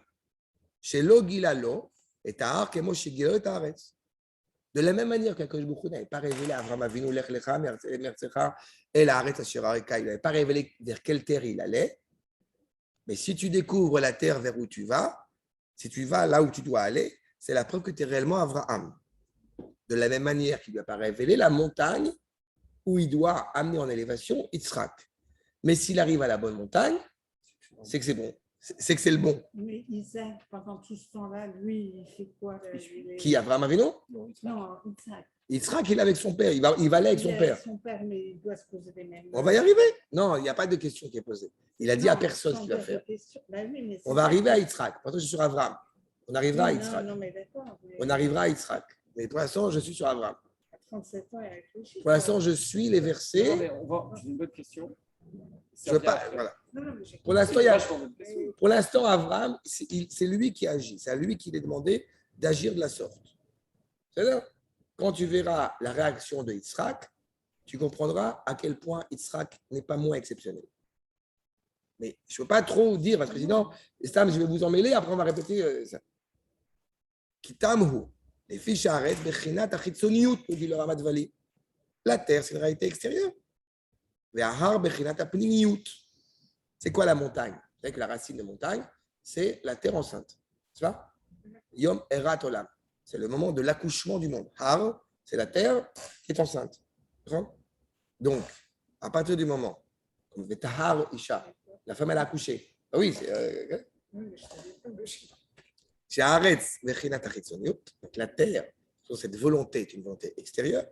Chez Lo Gilalo et Tahar Kemo Shigilo et Taharetz. De la même manière qu'Akadosh Baruch Hu n'avait pas révélé à Avraham Avinu Lech Lecha Mertzecha El Haaretz Asher Areka, il n'avait pas révélé vers quelle terre il allait. Mais si tu découvres la terre vers où tu vas, si tu vas là où tu dois aller, c'est la preuve que tu es réellement Avraham. De la même manière qu'il ne lui a pas révélé la montagne où il doit amener en élévation Yitzhak. Mais s'il arrive à la bonne montagne, c'est que c'est bon. C'est que c'est le bon. Mais Isaac, pendant tout ce temps-là, lui, il fait quoi là, Qui, Avraham Avinu? Non, Isaac. Yitzhak, il est avec son père. Il va aller avec Il son est père. son père, mais il doit se poser les mêmes. On va y arriver. Non, il n'y a pas de question qui est posée. Il a dit à Non, personne ce sans qu'il va dire de faire. question. Ben oui, mais On c'est va ça. arriver à Yitzhak. Pourtant, je suis sur Avraham. On arrivera à Non, Yitzhak. non, mais d'accord. Mais On arrivera à Yitzhak. Mais pour l'instant, je suis sur Avraham. à 37 ans, il réfléchit. Pour l'instant, je suis les Non, versets. mais on va. J'ai une bonne question. Je veux pas. Voilà. Non, non, mais j'ai Pour l'instant, C'est il y a- vachement bonne question. pour l'instant, Avraham, c'est lui qui agit. C'est à lui qu'il est demandé d'agir de la sorte. C'est-à-dire, quand tu verras la réaction de Yitzhak, tu comprendras à quel point Yitzhak n'est pas moins exceptionnel. Mais je ne veux pas trop dire, parce que sinon, Stam, je vais vous emmêler, après on va répéter ça. Kitamhu, les fiches arrêtent, Bechinat Achitsoniut, nous dit le Ramat Vali. La terre, c'est une réalité extérieure. Ve'ahar Bechinat Apnimiut. C'est quoi la montagne? Vous savez que la racine de montagne, c'est la terre enceinte. Tu vois? Yom Erat Olam. C'est le moment de l'accouchement du monde. Har, c'est la terre qui est enceinte. D'accord? Donc, à partir du moment, comme Vetahar Isha, la femme elle a accouché. Ah oui, Oui, mais je savais pas le chiffre. She'aretz vechinat hachitzoniut, donc la terre, sur cette volonté est une volonté extérieure.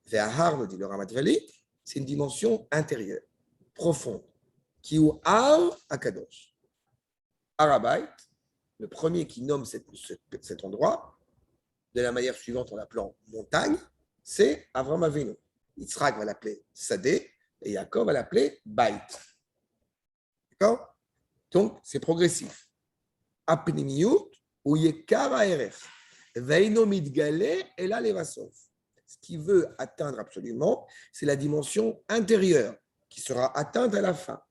Ve'ahar, nous dit le Ramat Vali, c'est une dimension intérieure, profonde, qui ou Ar Akadosh. Arabait, le premier qui nomme cet endroit, de la manière suivante en l'appelant montagne, c'est Avram Avinu. Yitzhak va l'appeler Sadeh et Yaakov va l'appeler Bait. D'accord? Donc, c'est progressif. Apnimiyut ou Yekar Aerech. Veino Midgale et la Levasov. Ce qu'il veut atteindre absolument, c'est la dimension intérieure qui sera atteinte à la fin.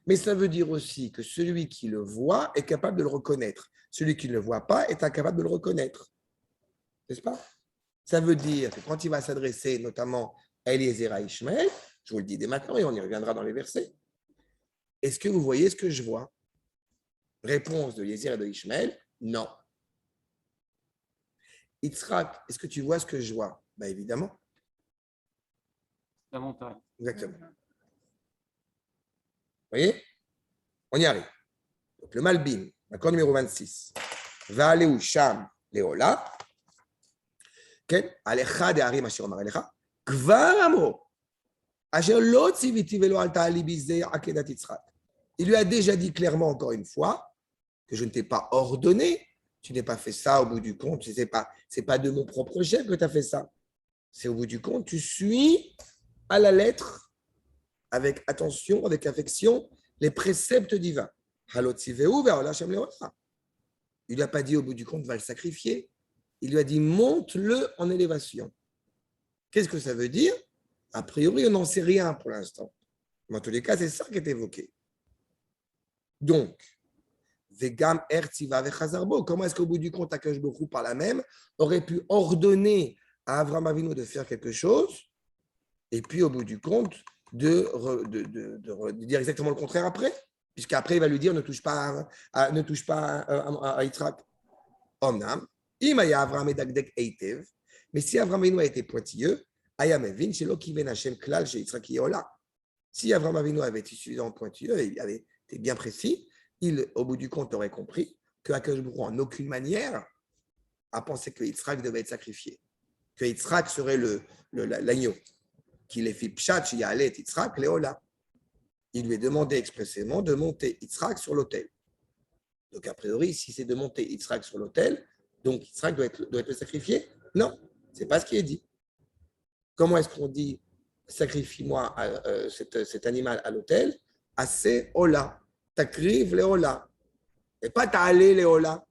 Mais ça veut dire aussi que celui qui le voit est capable de le reconnaître. Celui qui ne le voit pas est incapable de le reconnaître. N'est-ce pas? Ça veut dire que quand il va s'adresser notamment à Eliezer à Ishmaël, je vous le dis dès maintenant et on y reviendra dans les versets, est-ce que vous voyez ce que je vois? Réponse de Eliezer et de Ishmaël, non. Yitzhak, est-ce que tu vois ce que je vois? Ben évidemment. La montagne. Exactement. Vous voyez? On y arrive. Donc le Malbim, accord numéro 26, va aller où Sham, Léola, כן? על אחד הערים אשר אומר אליך, כבר אמרו, אשר לא ציוויתי ולא אל תעלי בי זה עקדת יצחק. Il lui a déjà dit clairement encore une fois que je ne t'ai pas ordonné, tu n'as pas fait ça au bout du compte, c'est pas de mon propre chef que tu as fait ça. C'est au bout du compte, tu suis à la lettre, avec attention, avec affection, les préceptes divins. Il ne lui a pas dit au bout du compte, va le sacrifier. Il lui a dit, monte-le en élévation. Qu'est-ce que ça veut dire? A priori, on n'en sait rien pour l'instant. Mais en tous les cas, c'est ça qui est évoqué. Donc, Vegam Ertiva Vechazarbo, comment est-ce qu'au bout du compte, Akadosh Baruch Hu, par la même, aurait pu ordonner à Avraham Avinu de faire quelque chose, et puis au bout du compte, de dire exactement le contraire après, puisqu'après, il va lui dire, ne touche pas à Yitzhak. Omnam, Imaya Avraham Edagdek Eitev, mais si Avraham Avinu a été pointilleux, Ayam Evin, chez Lokiven Hashem Klal, chez Yitzhak Yehola. Si Avraham Avinu avait été suffisamment pointilleux et il avait été bien précis, il, au bout du compte, aurait compris que Akadosh Baruch Hu, en aucune manière, a pensé que Yitzhak devait être sacrifié, que Yitzhak serait l'agneau, qu'il ait fait Pshat, Yahalet, Yitzhak, Léola. Il lui est demandé expressément de monter Yitzhak sur l'autel. Donc, a priori, si c'est de monter Yitzhak sur l'autel, donc Yitzhak doit être sacrifié? Non, ce n'est pas ce qui est dit. Comment est-ce qu'on dit sacrifie-moi cet animal à l'autel? Assez Ola. Takriv Léola. Et pas t'allé Léola.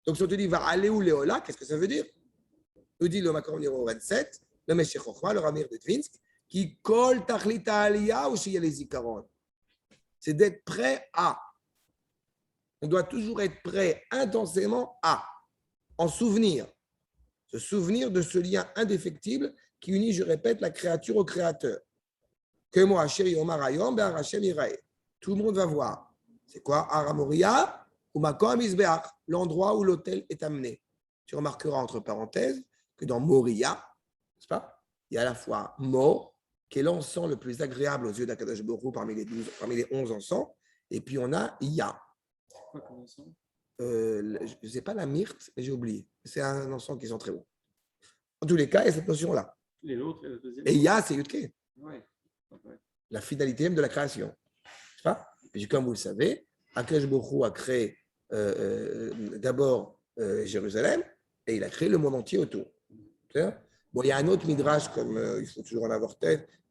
Donc, si on te dit va aller où Léola, qu'est-ce que ça veut dire? Nous dit le Makor numéro 27, le Meshech Chochma, le Ramir de Tvinsk, qui colle Tachlita Aliyah ou chez les Zikaron. C'est d'être prêt à. On doit toujours être prêt intensément à en souvenir. Se souvenir de ce lien indéfectible qui unit, je répète, la créature au créateur. Que moi, Hachem Yomar Hayom, ben Hachem Yirae. Tout le monde va voir. C'est quoi? Aramoria ou Makom Isbeach, l'endroit où l'autel est amené. Tu remarqueras entre parenthèses que dans Moria, n'est-ce pas? Il y a à la fois Mo, qui est l'encens le plus agréable aux yeux d'Akadosh Baruch Hu parmi les 11 encens, et puis on a Ya. Quoi comme encens? Je ne sais pas la myrte, mais j'ai oublié. C'est un encens qui sent très bon. En tous les cas, il y a cette notion-là. Et l'autre, et le deuxième? Et Ya, c'est Yudke. Ouais. La finalité même de la création. N'est-ce pas? Et comme vous le savez, Akadosh Baruch Hu a créé d'abord Jérusalem et il a créé le monde entier autour. Bon, il y a un autre midrash, comme il faut toujours en avoir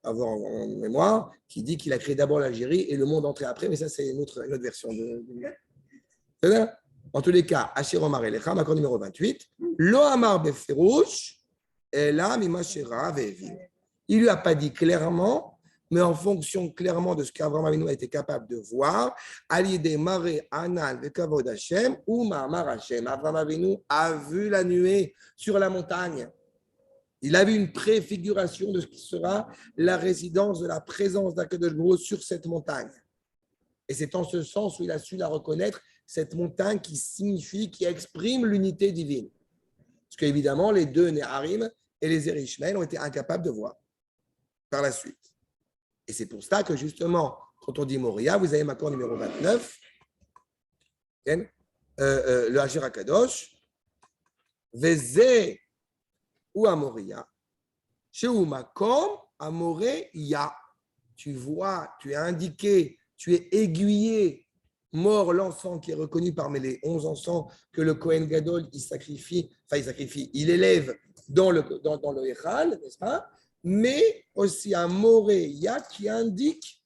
en mémoire, qui dit qu'il a créé d'abord l'Algérie et le monde entier après, mais ça, c'est une autre version de c'est-à-dire, en tous les cas, Asher Omar Elecha, accord numéro 28, Lo Amar Befirouch, Ela Mimashera Ve'evin. Il ne lui a pas dit clairement, mais en fonction clairement de ce qu'Avraham Avinu a été capable de voir, Alidé Mare Anal Vekavod Hashem ou Ma'amar Hashem. Avraham Avinu a vu la nuée sur la montagne. Il a vu une préfiguration de ce qui sera la résidence de la présence d'Akadosh Baruch Hu sur cette montagne. Et c'est en ce sens où il a su la reconnaître, cette montagne qui signifie, qui exprime l'unité divine. Parce qu'évidemment, les deux Néharim et les Erishmael ont été incapables de voir par la suite. Et c'est pour ça que justement, quand on dit Moria, vous avez Makor numéro 29, le Hachir Akadosh, Veze ou Amoria, chez Umakom, Amoria. Tu vois, tu es indiqué, tu es aiguillé, mort l'enfant qui est reconnu parmi les 11 enfants que le Kohen Gadol, il élève dans le Echal, n'est-ce pas? Mais aussi un Moria qui indique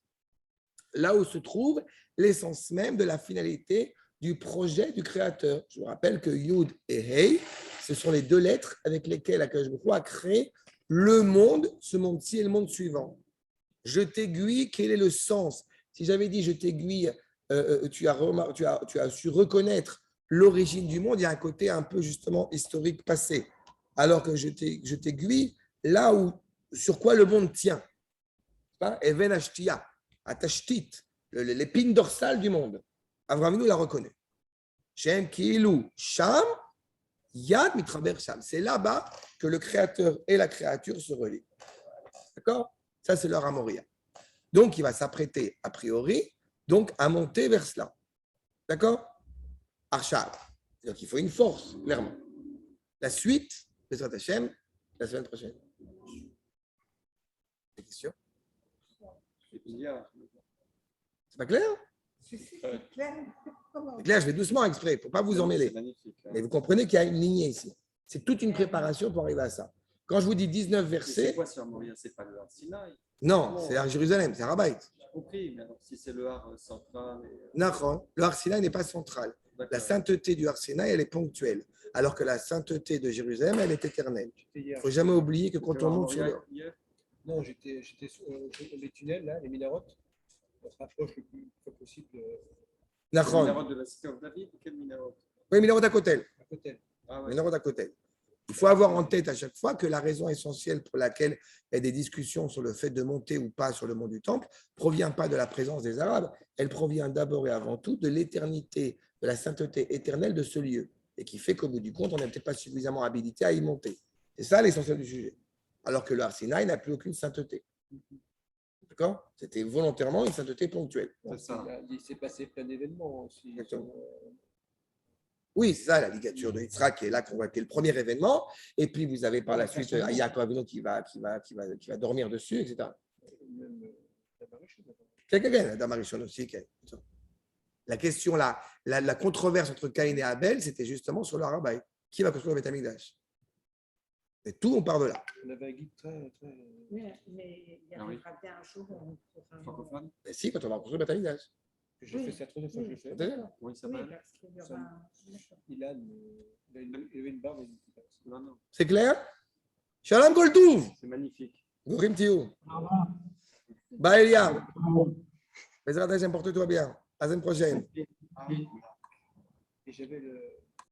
là où se trouve l'essence même de la finalité du projet du Créateur. Je vous rappelle que Yud et Hei, ce sont les deux lettres avec lesquelles Akadosh Baruch Hu a créé le monde, ce monde-ci et le monde suivant. Je t'aiguille, quel est le sens? Si j'avais dit je t'aiguille, tu as su reconnaître l'origine du monde, il y a un côté un peu justement historique passé. Alors que je t'aiguille là où, sur quoi le monde tient. Even Ashtia, Atashtit, l'épine dorsale du monde. Avraham Avinu la reconnaît. Shem Kilu Sham, Yad Mitraber Sham. C'est là-bas que le créateur et la créature se relient. D'accord? Ça, c'est leur Amoria. Donc, il va s'apprêter, a priori, donc, à monter vers cela. D'accord? Arshab. Donc, il faut une force, clairement. La suite, Bezrat Hashem, la semaine prochaine. Des questions? C'est pas clair? C'est clair. Comment? C'est clair, je vais doucement exprès, pour ne pas vous emmêler. Magnifique. Mais vous comprenez qu'il y a une lignée ici. C'est toute une préparation pour arriver à ça. Quand je vous dis 19 C'est versets, quoi sur Moria? C'est pas le Har Sinaï. non, c'est à Jérusalem, c'est à Rabaït. J'ai compris, mais alors si c'est le Har central. Non, le Har Sinaï n'est pas central. La sainteté du Har Sinaï, elle est ponctuelle, alors que la sainteté de Jérusalem, elle est éternelle. Il ne faut jamais oublier que quand on monte sur le... Non, j'étais sur les tunnels, là, les minarotes. On se rapproche le plus possible de Nachon. Minarot de la cité of David ou quel Minarot? Oui, Minarot à côté. à côté. Ah ouais. Minarot à côté. Il faut avoir en tête à chaque fois que la raison essentielle pour laquelle il y a des discussions sur le fait de monter ou pas sur le mont du Temple ne provient pas de la présence des Arabes, elle provient d'abord et avant tout de l'éternité, de la sainteté éternelle de ce lieu, et qui fait qu'au bout du compte, on n'est peut-être pas suffisamment habilité à y monter. C'est ça l'essentiel du sujet. Alors que le Har Sinaï n'a plus aucune sainteté. D'accord? C'était volontairement une sainteté ponctuelle. C'est ça. Il s'est passé plein d'événements aussi. Exactement. Oui, c'est ça, la ligature de Yitzhak qui est là, qui est le premier événement. Et puis, vous avez par la suite Yaakov Avinu qui va dormir dessus, etc. Même la Maréchal, d'abord. Quelqu'un, Adam Arishon aussi. La question, la controverse entre Caïn et Abel, c'était justement sur le Harabaï. Qui va construire le Beth Amikdash? Et tout, on part de là. On avait un guide très. Mais il y Ah oui. arrivera bien un jour où on pourra. Francophone? Mais si, quand on va construire le Beth Amikdash. J'ai Oui. fait ça 3 fois que je fais. Vous savez, Comment il Oui, s'appelle? parce qu'il y aura. D'accord. Il avait une barbe et une petite barbe. Non, non. c'est clair? Shalom Koltouv. C'est magnifique. Gorim Tiou. Bye, Elia. Bezrat Hashem, porte-toi bien. À la semaine prochaine. Et j'avais le.